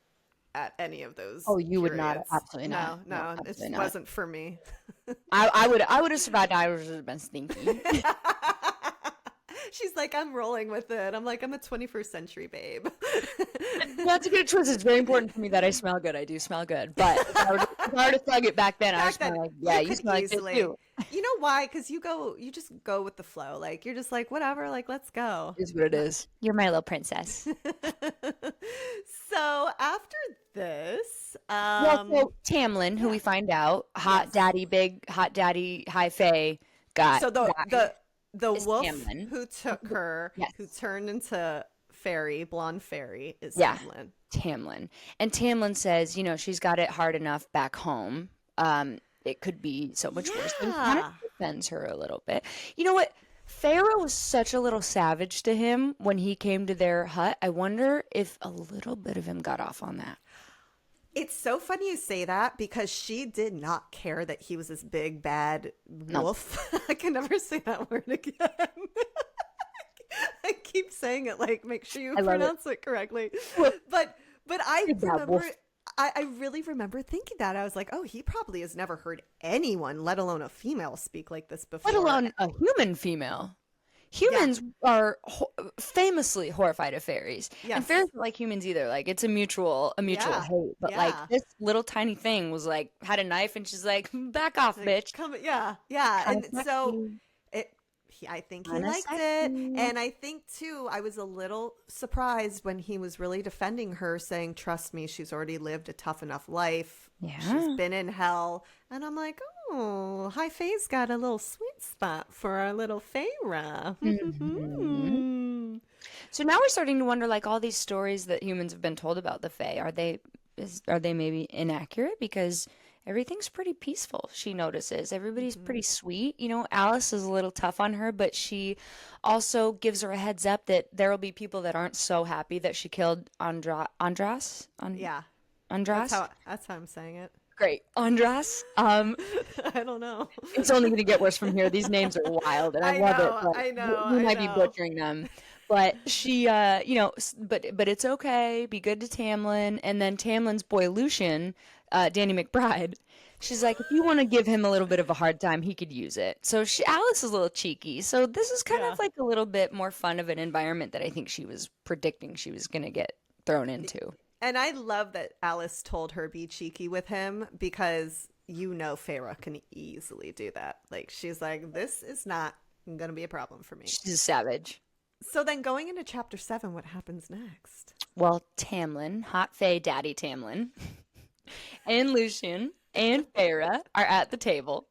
S1: at any of those
S2: Oh, you would not.
S1: periods.
S2: Absolutely not.
S1: No,
S2: No,
S1: no, it
S2: absolutely not.
S1: wasn't for me.
S2: I would have survived. I would have been stinky.
S1: She's like, I'm rolling with it. I'm like, I'm a 21st century babe.
S2: Not to get it twisted, it's very important for me that I smell good. I do smell good. But if I were to thug it back then, I
S1: Back
S2: was
S1: then,
S2: like, yeah,
S1: you
S2: you
S1: could
S2: smell like shit
S1: easily.
S2: too.
S1: You know why? Because you just go with the flow. Like, you're just like, whatever, like, let's go.
S2: Is what it is. You're my little princess.
S1: So after this,
S2: Well, so Tamlin, who we find out,
S1: yes.
S2: hot daddy, high fae guy.
S1: So the
S2: is
S1: wolf
S2: Tamlin.
S1: who took her,
S2: Yes.
S1: who turned into fairy, blonde fairy, is
S2: Yeah.
S1: Tamlin.
S2: Tamlin. And Tamlin says, she's got it hard enough back home. It could be so much worse. And kind
S1: Yeah.
S2: of defends her a little bit. You know what? Pharaoh was such a little savage to him when he came to their hut. I wonder if a little bit of him got off on that.
S1: It's so funny you say that because she did not care that he was this big bad
S2: No.
S1: wolf. I can never say that word again. I keep saying it like make sure you
S2: I love it.
S1: pronounce it correctly. But I
S2: Big bad
S1: remember
S2: wolf.
S1: I really remember thinking that. I was like, oh, he probably has never heard anyone, let alone a female, speak like this before.
S2: Let alone a human female. Humans are famously horrified of fairies, and
S1: Yes.
S2: fairies are like humans either. Like it's a mutual
S1: Yeah.
S2: hate. But
S1: Yeah.
S2: like this little tiny thing was like had a knife, and she's like, "Back off,
S1: Like,
S2: bitch."
S1: come, yeah. And
S2: Kinda
S1: so
S2: sexy.
S1: I think he
S2: Kinda
S1: liked it.
S2: sexy.
S1: And I think, too, I was a little surprised when he was really defending her, saying, trust me, she's already lived a tough enough life.
S2: Yeah.
S1: She's been in hell. And I'm like, oh, High Fae's got a little sweet spot for our little Feyre.
S2: Mm-hmm. So now we're starting to wonder, like all these stories that humans have been told about the Fae, are they maybe inaccurate? Because everything's pretty peaceful, she notices. Everybody's pretty sweet. Alice is a little tough on her, but she also gives her a heads up that there will be people that aren't so happy that she killed Andras.
S1: Yeah.
S2: Andras?
S1: That's how I'm saying it.
S2: Great. Andras.
S1: I don't know.
S2: It's only going to get worse from here. These names are wild, and I love
S1: know,
S2: it. But
S1: I know,
S2: we
S1: I
S2: might be
S1: know.
S2: butchering them. But she, but it's okay. Be good to Tamlin. And then Tamlin's boy Lucien, Danny McBride, she's like, if you want to give him a little bit of a hard time, he could use it. So Alice is a little cheeky. So this is kind of like a little bit more fun of an environment that I think she was predicting she was going to get thrown into.
S1: And I love that Alice told her be cheeky with him because Feyre can easily do that. Like, she's like, this is not going to be a problem for me.
S2: She's a savage.
S1: So then going into chapter 7, what happens next?
S2: Well, Tamlin, hot fae daddy Tamlin, and Lucien and Feyre are at the table.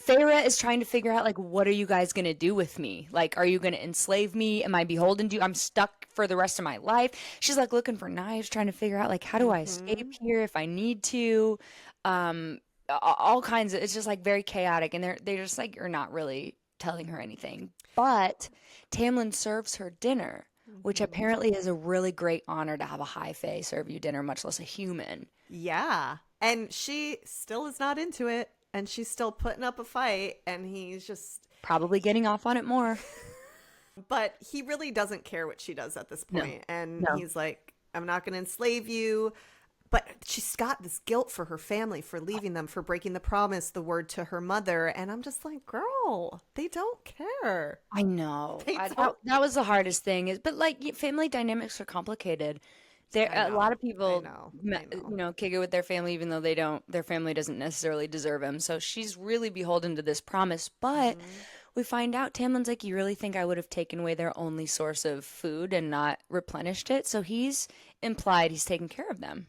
S2: Feyre is trying to figure out, like, what are you guys going to do with me? Like, are you going to enslave me? Am I beholden to you? I'm stuck for the rest of my life. She's like looking for knives, trying to figure out, like, how do I escape here if I need to? All kinds of, it's just like very chaotic. And they're just like, you're not really telling her anything. But Tamlin serves her dinner, which apparently is a really great honor to have a high fae serve you dinner, much less a human.
S1: Yeah. And she still is not into it. And she's still putting up a fight. And he's just.
S2: Probably getting off on it more.
S1: But he really doesn't care what she does at this point.
S2: No.
S1: And
S2: No.
S1: he's like, I'm not going to enslave you. But she's got this guilt for her family, for leaving them, for breaking the promise, the word to her mother. And I'm just like, girl, they don't care.
S2: I know.
S1: They
S2: That was the hardest thing is, but like family dynamics are complicated. There,
S1: I
S2: a lot
S1: know,
S2: of people,
S1: I know.
S2: kick it with their family, even though their family doesn't necessarily deserve him. So she's really beholden to this promise. But we find out Tamlin's like, you really think I would have taken away their only source of food and not replenished it? So he's implied he's taking care of them.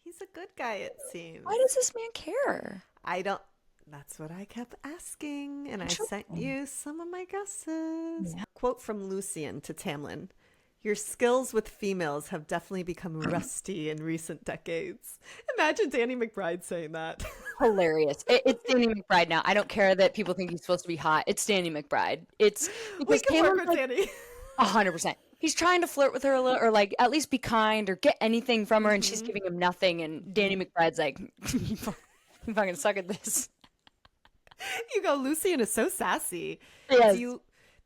S1: He's a good guy, it seems.
S2: Why does this man care?
S1: I don't. That's what I kept asking, and I sent you some of my guesses.
S2: Yeah.
S1: Quote from Lucien to Tamlin. Your skills with females have definitely become rusty in recent decades. Imagine Danny McBride saying that.
S2: Hilarious. It's Danny McBride now. I don't care that people think he's supposed to be hot. It's Danny McBride. It's
S1: We
S2: because
S1: can work
S2: Tamlin's
S1: with
S2: like,
S1: Danny.
S2: 100%. He's trying to flirt with her a little, or like at least be kind or get anything from her, and she's giving him nothing. And Danny McBride's like, you fucking suck at this.
S1: You go, Lucien is so sassy.
S2: Yes.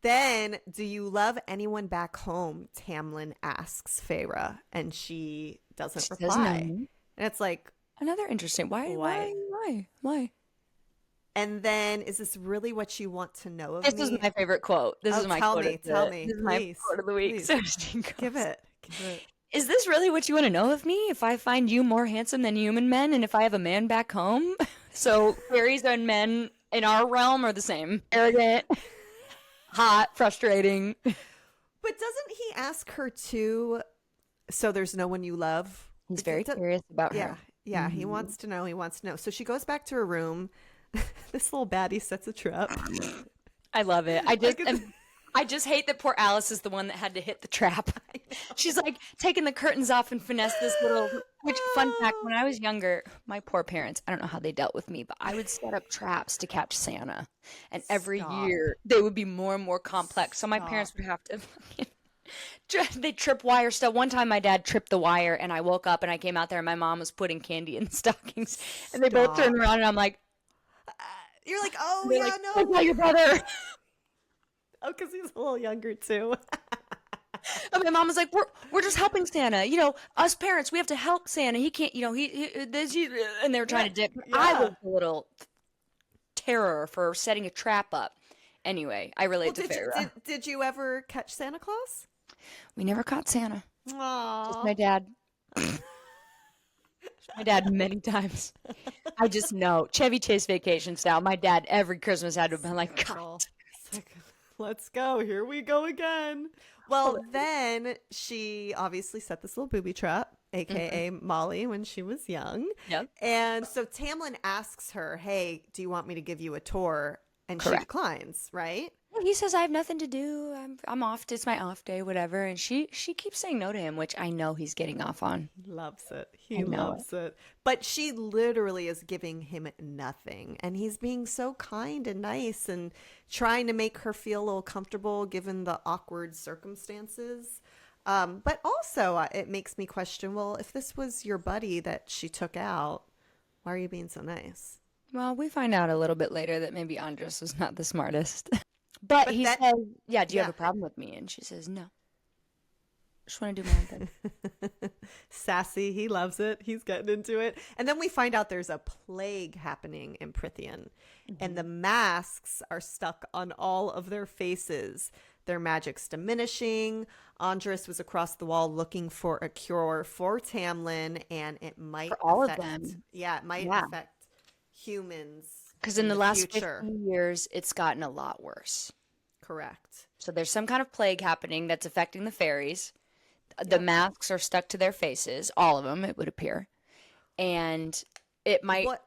S1: Do you love anyone back home? Tamlin asks Feyre, and she doesn't
S2: She says
S1: reply.
S2: no.
S1: And it's like,
S2: Another interesting. Why?
S1: and then is this really what you want to know of
S2: This
S1: me?
S2: is my favorite quote. This
S1: Oh,
S2: is my
S1: tell
S2: quote.
S1: me,
S2: of
S1: tell
S2: the-
S1: me,
S2: This is my
S1: please,
S2: quote of the week.
S1: please.
S2: So she goes,
S1: Give it. Give it.
S2: Is this really what you want to know of me? If I find you more handsome than human men, and if I have a man back home? So fairies and men in our realm are the same. Arrogant, hot, frustrating.
S1: But doesn't he ask her too? So there's no one you love?
S2: He's very curious about
S1: Yeah.
S2: her.
S1: Yeah. He wants to know. He wants to know. So she goes back to her room. This little baddie sets a trap.
S2: I love it. I just
S1: Like,
S2: I just hate that poor Alice is the one that had to hit the trap. She's like taking the curtains off and finesse this little. Which, fun fact, when I was younger, my poor parents, I don't know how they dealt with me, but I would set up traps to catch Santa. And every
S1: Stop.
S2: year they would be more and more complex. So my parents would have to they trip wire stuff. One time my dad tripped the wire and I woke up and I came out there and my mom was putting candy in the stockings. And they both turned around and I'm like,
S1: You're like, oh,
S2: they're
S1: yeah,
S2: like,
S1: no.
S2: "Don't tell your brother."
S1: Oh, because he's a little younger, too.
S2: And my mom was like, we're just helping Santa. You know, us parents, we have to help Santa. He can't, you know, and they were trying to dip.
S1: Yeah.
S2: I was a little terror for setting a trap up. Anyway, I relate to Feyre.
S1: Did you ever catch Santa Claus?
S2: We never caught Santa.
S1: Aww.
S2: Just my dad. My dad many times. I just know. Chevy Chase vacation style. My dad every Christmas had to have been like, God.
S1: Let's go. Here we go again. Well, then she obviously set this little booby trap, aka Molly, when she was young.
S2: Yep.
S1: And so Tamlin asks her, hey, do you want me to give you a tour? And
S2: Correct.
S1: she declines, right?
S2: He says, I have nothing to do. I'm off. It's my off day, whatever. And she keeps saying no to him, which I know he's getting off on.
S1: He loves it.
S2: I
S1: He
S2: know
S1: loves it. But she literally is giving him nothing. And he's being so kind and nice and trying to make her feel a little comfortable given the awkward circumstances. But also it makes me question, well, if this was your buddy that she took out, why are you being so nice?
S2: Well, we find out a little bit later that maybe Andres was not the smartest. But he
S1: that-
S2: says, yeah, do you have
S1: yeah.
S2: a problem with me? And she says, no. Just want to do my own thing.
S1: Sassy. He loves it. He's getting into it. And then we find out there's a plague happening in Prythian. And the masks are stuck on all of their faces. Their magic's diminishing. Andres was across the wall looking for a cure for Tamlin, and it might
S2: For all of
S1: affect,
S2: them.
S1: Yeah, it might
S2: Yeah.
S1: affect humans.
S2: Because in the last
S1: future.
S2: 50 years, it's gotten a lot worse.
S1: Correct.
S2: So there's some kind of plague happening that's affecting the fairies. The masks are stuck to their faces, all of them, it would appear. And it might
S1: What?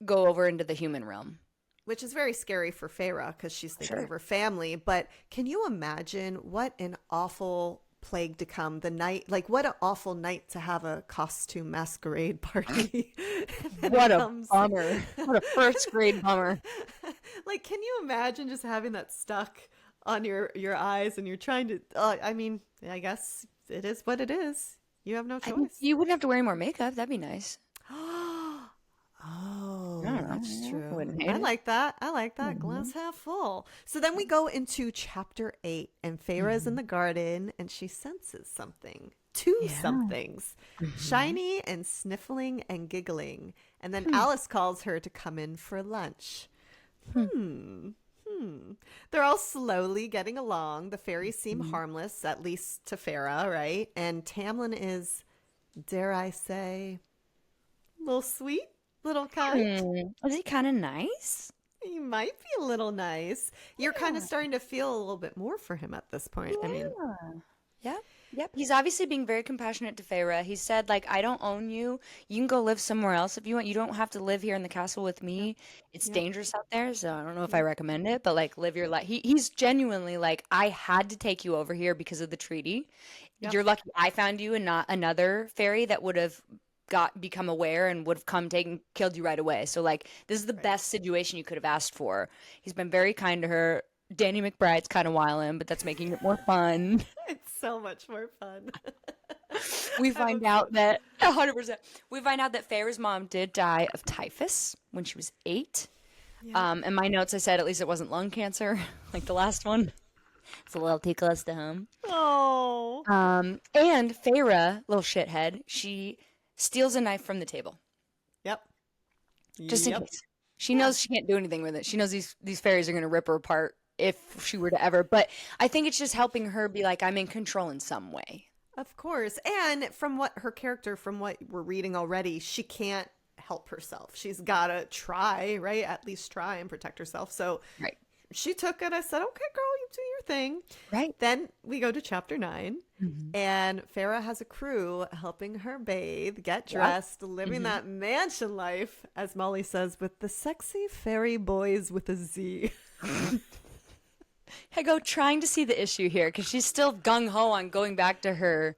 S2: go over into the human realm.
S1: which is very scary for Feyre because she's thinking
S2: Sure.
S1: of her family. But can you imagine what an awful plague to come the night? Like, what an awful night to have a costume masquerade party. And
S2: What
S1: it
S2: a
S1: comes-
S2: bummer. What a first grade bummer.
S1: Like, can you imagine just having that stuck on your eyes and you're trying to, I mean, I guess it is what it is. You have no
S2: I think
S1: choice.
S2: you wouldn't have to wear any more makeup. That'd be nice.
S1: Oh,
S2: I don't know.
S1: that's
S2: I
S1: true.
S2: wouldn't hate
S1: I
S2: it.
S1: like that. I like that. Glass half full. So then we go into chapter 8, and Feyre's in the garden, and she senses something. Two somethings. Shiny and sniffling and giggling. And then Alice calls her to come in for lunch. They're all slowly getting along. The fairies seem harmless, at least to Feyre, right? And Tamlin is, dare I say, a little sweet, little kind.
S2: Is he kind of nice?
S1: He might be a little nice. You're kind of starting to feel a little bit more for him at this point. I mean,
S2: Yep. Yep. He's obviously being very compassionate to Feyre. He said, like, I don't own you. You can go live somewhere else if you want. You don't have to live here in the castle with me. It's dangerous out there, so I don't know if I recommend it, but like live your life. He's genuinely like, I had to take you over here because of the treaty. You're lucky I found you and not another fairy that would have become aware and would have come taken killed you right away. So like this is the best situation you could have asked for. He's been very kind to her. Danny McBride's kind of wildin', but that's making it more fun.
S1: it's so much more fun.
S2: We find out that 100%. We find out that Feyre's mom did die of typhus when she was 8. In my notes, I said at least it wasn't lung cancer like the last one. It's a little too close to home.
S1: Oh.
S2: And Feyre, little shithead, she steals a knife from the table
S1: Yep.
S2: just in case. She knows she can't do anything with it. She knows these fairies are going to rip her apart if she were to ever. But I think it's just helping her be like, I'm in control in some way.
S1: Of course. And from what her character, from what we're reading already, she can't help herself. She's got to try, right? At least try and protect herself. So
S2: Right.
S1: she took it. I said, okay, girl, you do your thing.
S2: Right.
S1: Then we go to chapter 9, and Feyre has a crew helping her bathe, get dressed, living that mansion life, as Molly says, with the sexy fairy boys with a Z.
S2: I go trying to see the issue here because she's still gung-ho on going back to her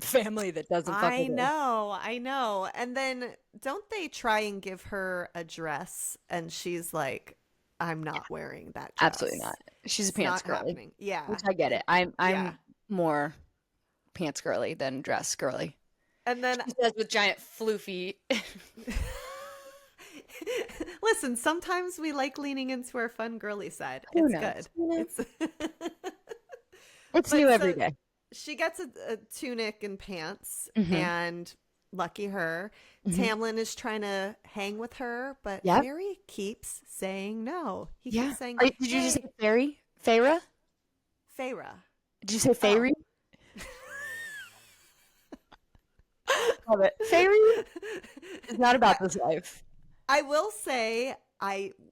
S2: family that doesn't fuck with her.
S1: I know. And then don't they try and give her a dress, and she's like, I'm not wearing that dress.
S2: Absolutely not. She's a
S1: It's
S2: pants
S1: not
S2: girly.
S1: happening. Yeah.
S2: Which I get it. I'm
S1: Yeah.
S2: more pants girly than dress girly.
S1: And then
S2: She says with giant floofy.
S1: listen, sometimes we like leaning into our fun girly side.
S2: Who
S1: It's
S2: knows?
S1: good.
S2: You know?
S1: It's
S2: It's
S1: But
S2: new
S1: so-
S2: every day.
S1: she gets a tunic and pants,
S2: Mhm.
S1: and lucky her, Tamlin is trying to hang with her, but
S2: Yep.
S1: Harry keeps saying no. He
S2: Yeah.
S1: keeps saying,
S2: Did you just
S1: "Hey,
S2: say fairy? Feyre?
S1: Feyre."
S2: Did you say fairy? Love it. Fairy is not about this life.
S1: I will say,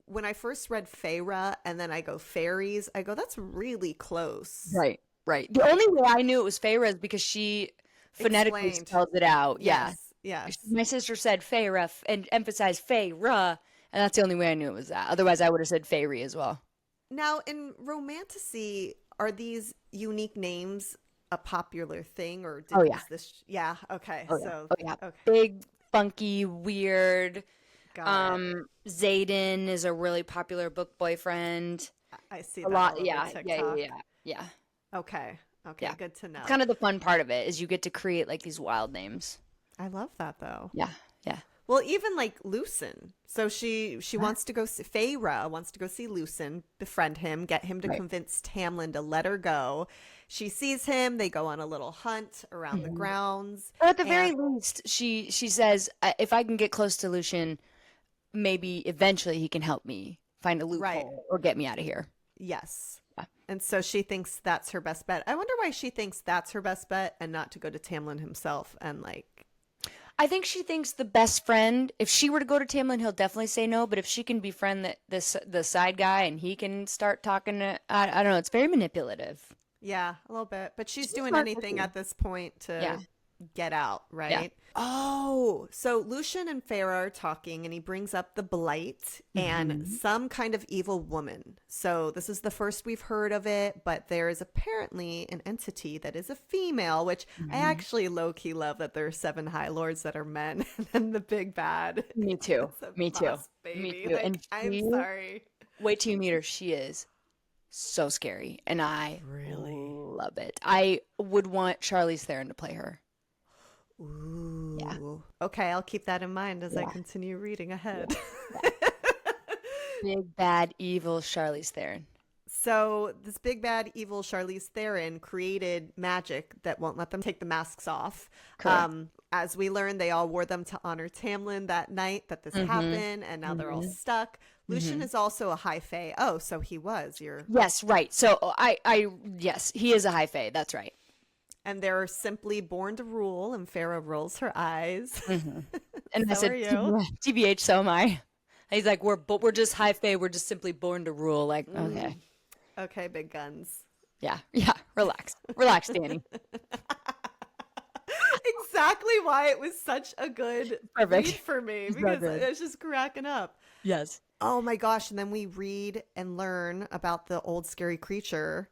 S1: when I first read Feyre and then I go fairies, I go, that's really close.
S2: Right, right. The only way I knew it was Feyre is because she phonetically
S1: Explained.
S2: spells it out. Yeah.
S1: Yes.
S2: My sister said Feyre and emphasized Feyre, and that's the only way I knew it was that. Otherwise, I would have said fairy as well.
S1: Now, in romantasy, are these unique names a popular thing, or did
S2: Oh, yeah.
S1: this? Yeah. Okay.
S2: Oh, yeah.
S1: So,
S2: Oh, yeah.
S1: okay.
S2: Big, funky, weird.
S1: Got it.
S2: Xaden is a really popular book boyfriend.
S1: I see
S2: A
S1: that
S2: lot.
S1: all over
S2: Yeah.
S1: TikTok.
S2: Yeah.
S1: Okay. Okay.
S2: Yeah.
S1: Good to know.
S2: It's kind of the fun part of it is you get to create like these wild names.
S1: I love that though.
S2: Yeah. Yeah.
S1: Well, even like Lucien. So she wants to go see Feyre wants to go see Lucien, befriend him, get him to
S2: Right.
S1: convince Tamlin to let her go. She sees him. They go on a little hunt around the grounds.
S2: Or at the very
S1: and-
S2: least, she says, if I can get close to Lucien, maybe eventually he can help me find a loophole
S1: Right.
S2: or get me out of here.
S1: Yes.
S2: Yeah.
S1: And so she thinks that's her best bet. I wonder why she thinks that's her best bet and not to go to Tamlin himself and like.
S2: I think she thinks the best friend, if she were to go to Tamlin, he'll definitely say no. But if she can befriend the side guy and he can start talking to, I don't know, it's very manipulative.
S1: Yeah, a little bit. But she's doing
S2: smart
S1: anything
S2: cookie.
S1: at this point to
S2: Yeah.
S1: get out, right? Oh, so Lucien and Feyre are talking, and he brings up the blight and some kind of evil woman. So this is the first we've heard of it, but there is apparently an entity that is a female, which I actually low-key love that there are 7 High Lords that are men, and then the big bad.
S2: Me too.
S1: is a
S2: Me too.
S1: boss baby.
S2: Me too.
S1: Like,
S2: And
S1: I'm sorry.
S2: Wait till you meet her. She is so scary, and I
S1: Really
S2: love it. I would want Charlize Theron to play her.
S1: Ooh. Yeah. Okay, I'll keep that in mind as I continue reading ahead.
S2: Yeah. Big bad evil Charlize Theron.
S1: So this big bad evil Charlize Theron created magic that won't let them take the masks off. As we learned, they all wore them to honor Tamlin that night that this happened, and now they're all stuck. Lucien is also a high fae. Oh, so he was.
S2: Yes, right. So yes, he is a high fae. That's right.
S1: And they're simply born to rule, and Feyre rolls her eyes.
S2: And
S1: So
S2: I said,
S1: are you.
S2: TBH, so am I. And he's like, we're just high fae. We're just simply born to rule. Like, okay.
S1: Okay, big guns.
S2: Yeah. Relax, Danny.
S1: Exactly why it was such a good read for me, because I was just cracking up.
S2: Yes.
S1: Oh my gosh. And then we read and learn about the old scary creature.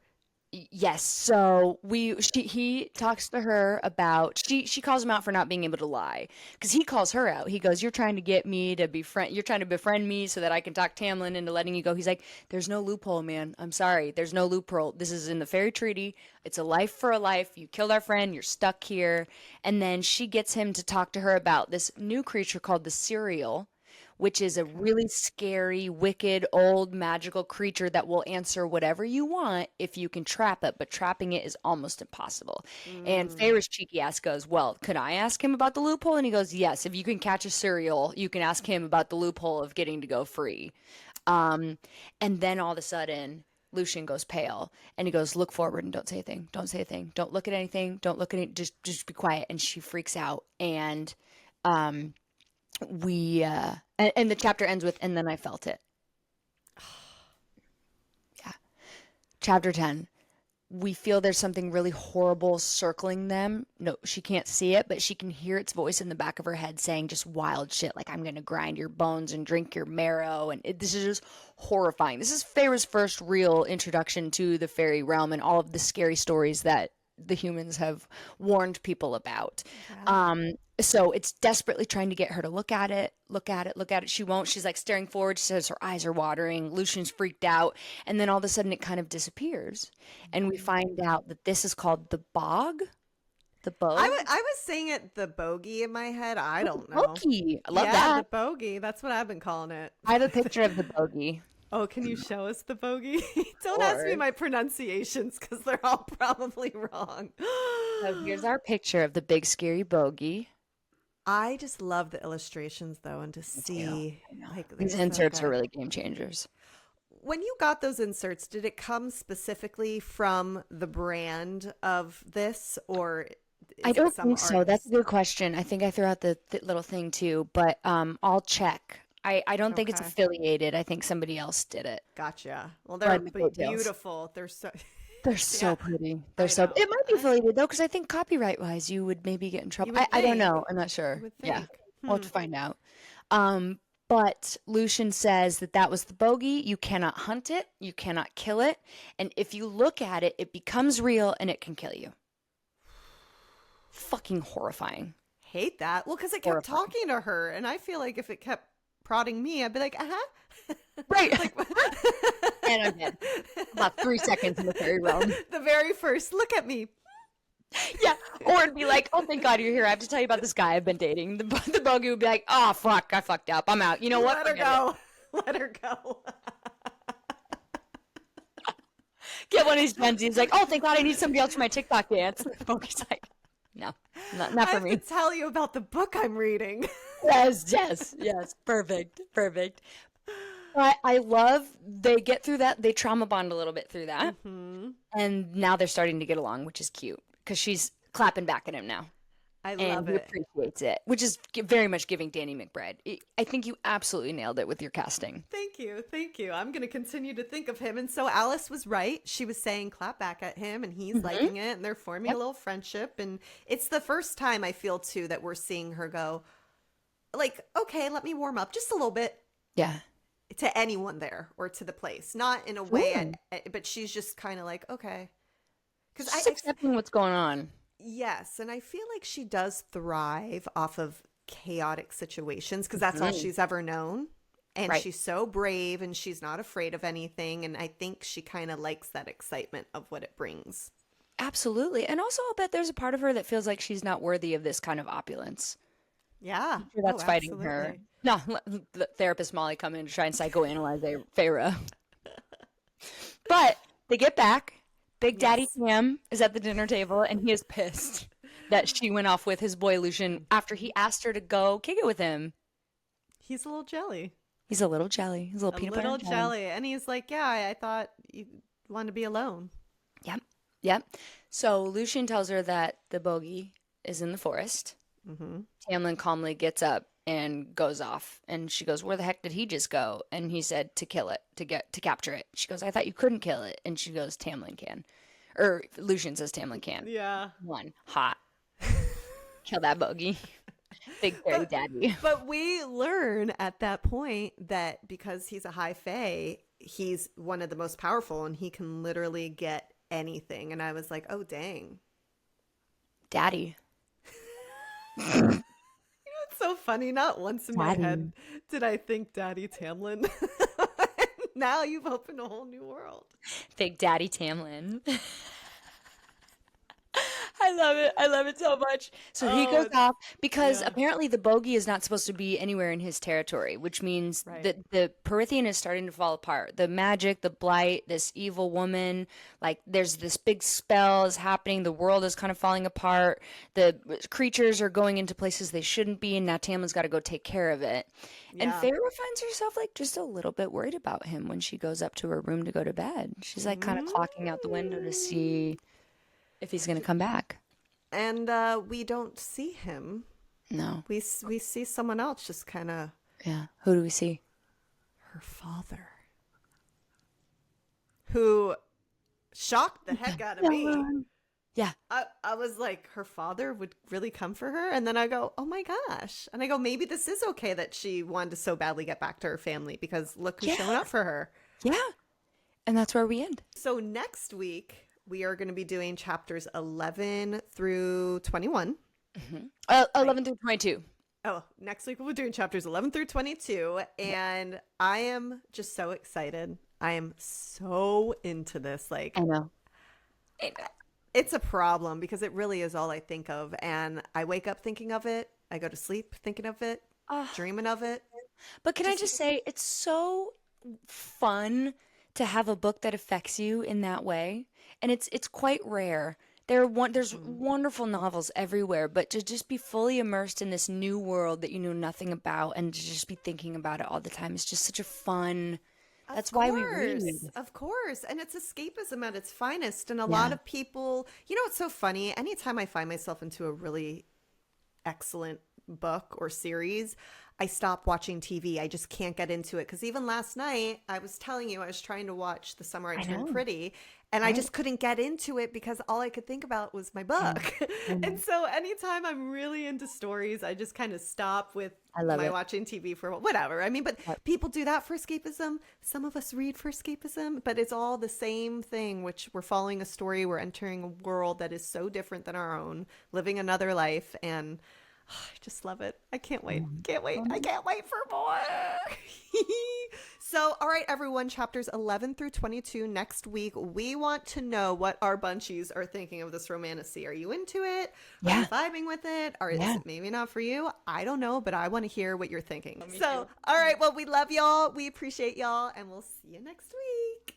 S2: Yes. So he talks to her about, she calls him out for not being able to lie, because he calls her out. He goes, you're trying to get me to you're trying to befriend me so that I can talk Tamlin into letting you go. He's like, there's no loophole, man. I'm sorry. There's no loophole. This is in the Faerie Treaty. It's a life for a life. You killed our friend. You're stuck here. And then she gets him to talk to her about this new creature called the Serial, which is a really scary, wicked, old, magical creature that will answer whatever you want if you can trap it, but trapping it is almost impossible. And Feyre's cheeky ass goes, well, could I ask him about the loophole? And he goes, yes, if you can catch a Serial, you can ask him about the loophole of getting to go free. And then all of a sudden, Lucien goes pale, and he goes, look forward and don't say a thing. Don't say a thing. Don't look at anything. Don't look at it. Just be quiet. And she freaks out. And and the chapter ends with, and then I felt it. Yeah. Chapter 10. We feel there's something really horrible circling them. No, she can't see it, but she can hear its voice in the back of her head saying just wild shit like, I'm going to grind your bones and drink your marrow. And this is just horrifying. This is Feyre's first real introduction to the fairy realm and all of the scary stories that the humans have warned people about. Yeah. So it's desperately trying to get her to look at it. She won't. She's like staring forward. She says her eyes are watering. Lucien's freaked out. And then all of a sudden it kind of disappears. And we find out that this is called the bog. The bog.
S1: I was saying it the bogey in my head. I don't know.
S2: Bogey. I love that.
S1: The bogey. That's what I've been calling it.
S2: I have a picture of the bogey.
S1: Oh, can you show us the bogey? Don't ask me my pronunciations because they're all probably wrong.
S2: So here's our picture of the big scary bogey.
S1: I just love the illustrations though, and to see like
S2: these inserts are really game changers.
S1: When you got those inserts, did it come specifically from the brand of this, or
S2: I don't think so. That's a good question. I think I threw out the little thing too, but I'll check. I don't think it's affiliated. I think somebody else did it.
S1: Gotcha. Well, they're beautiful. They're so
S2: pretty. They're so. It might be affiliated though, because I think copyright wise, you would maybe get in trouble. I don't know. I'm not sure. Yeah, we'll have to find out. But Lucien says that was the bogey. You cannot hunt it. You cannot kill it. And if you look at it, it becomes real and it can kill you. Fucking horrifying.
S1: Hate that. Well, because it kept talking to her, and I feel like if it kept prodding me, I'd be like,
S2: right. And I'm dead. About 3 seconds in the fairy realm.
S1: The very first, look at me.
S2: Yeah. Or it'd be like, oh, thank God you're here. I have to tell you about this guy I've been dating. The bogey would be like, oh, fuck, I fucked up. I'm out. You know what?
S1: Let her go. Let her go.
S2: Get one of these friends. He's like, oh, thank God I need somebody else for my TikTok dance. The bogey's like, no, not for me.
S1: I have to tell you about the book I'm reading.
S2: Yes. Perfect. But I love they get through that. They trauma bond a little bit through that. Mm-hmm. And now they're starting to get along, which is cute because she's clapping back at him now.
S1: I
S2: and
S1: love
S2: he
S1: it.
S2: appreciates it, which is very much giving Danny McBride. I think you absolutely nailed it with your casting.
S1: Thank you. Thank you. I'm going to continue to think of him. And so Alice was right. She was saying clap back at him and he's
S2: Mm-hmm.
S1: liking it and they're forming a
S2: Yep.
S1: little friendship. And it's the first time I feel too that we're seeing her go, like, okay, let me warm up just a little bit
S2: Yeah.
S1: to anyone there or to the place. Not in a way, but she's just kind of like, okay. Because
S2: Just accepting what's going on.
S1: yes, and I feel like she does thrive off of chaotic situations because that's all she's ever known. And
S2: Right.
S1: she's so brave and she's not afraid of anything. And I think she kind of likes that excitement of what it brings.
S2: Absolutely. And also, I'll bet there's a part of her that feels like she's not worthy of this kind of opulence.
S1: Yeah.
S2: Sure that's
S1: Oh,
S2: fighting her.
S1: absolutely.
S2: No, let the therapist Molly come in to try and psychoanalyze Feyre. But they get back. Big Daddy
S1: Yes.
S2: Tam is at the dinner table, and he is pissed that she went off with his boy Lucien after he asked her to go kick it with him.
S1: He's a little jelly.
S2: He's a little jelly. He's a little
S1: A
S2: peanut
S1: little
S2: butter and jelly.
S1: jelly. And he's like, yeah, I thought you wanted to be alone.
S2: Yep. Yep. So Lucien tells her that the Bogey is in the forest.
S1: Mm-hmm.
S2: Tamlin calmly gets up and goes off, and she goes, "Where the heck did he just go?" And he said, "To kill it, to capture it." She goes, "I thought you couldn't kill it." And she goes, "Tamlin can," or Lucien says Tamlin can.
S1: Yeah.
S2: One hot, kill that Bogey, big fairy daddy.
S1: But we learn at that point that because he's a high fae, he's one of the most powerful and he can literally get anything. And I was like, oh, dang.
S2: Daddy.
S1: It's so funny. Not once in my
S2: Daddy.
S1: head did I think Daddy Tamlin. Now you've opened a whole new world.
S2: Big Daddy Tamlin. I love it. I love it so much. So he goes off because apparently the Bogey is not supposed to be anywhere in his territory, which means
S1: Right.
S2: that the Perithian is starting to fall apart. The magic, the blight, this evil woman, like there's this big spell is happening. The world is kind of falling apart. The creatures are going into places they shouldn't be, and now Tamlin's got to go take care of it. And
S1: Yeah.
S2: Feyre finds herself like just a little bit worried about him when she goes up to her room to go to bed. She's like kind of clocking out the window to see if he's going to come back.
S1: And we don't see him.
S2: No.
S1: We see someone else just kind of
S2: Yeah. Who do we see?
S1: her father. Who shocked the heck out of me.
S2: Yeah.
S1: I was like, her father would really come for her? And then I go, oh my gosh. And I go, maybe this is okay that she wanted to so badly get back to her family because look who's showing up for her.
S2: Yeah. And that's where we end.
S1: So next week, we are going to be doing chapters 11 through 21.
S2: 11 through 22.
S1: Oh, next week we'll be doing chapters 11 through 22. And I am just so excited. I am so into this. Like,
S2: I know.
S1: it's a problem because it really is all I think of. And I wake up thinking of it. I go to sleep thinking of it, dreaming of it.
S2: But can I just say, it's so fun to have a book that affects you in that way. And it's quite rare. There's wonderful novels everywhere, but to just be fully immersed in this new world that you know nothing about and to just be thinking about it all the time is just such a fun. That's why we read.
S1: Of course. And it's escapism at its finest. And a lot of people, you know, it's so funny. Anytime I find myself into a really excellent book or series, I stop watching TV. I just can't get into it. Because even last night, I was telling you, I was trying to watch The Summer I Turned Pretty. And I just couldn't get into it because all I could think about was my book. And so anytime I'm really into stories, I just kind of stop with my watching TV for whatever. I mean, but people do that for escapism. Some of us read for escapism, but it's all the same thing, which we're following a story. We're entering a world that is so different than our own, living another life. And I just love it. I can't wait. Can't wait. I can't wait for more. So, all right, everyone, chapters 11 through 22 next week. We want to know what our Bunchies are thinking of this romantasy. Are you into it? Are you vibing with it? Or is it maybe not for you? I don't know, but I want to hear what you're thinking. So, all right, well, we love y'all. We appreciate y'all, and we'll see you next week.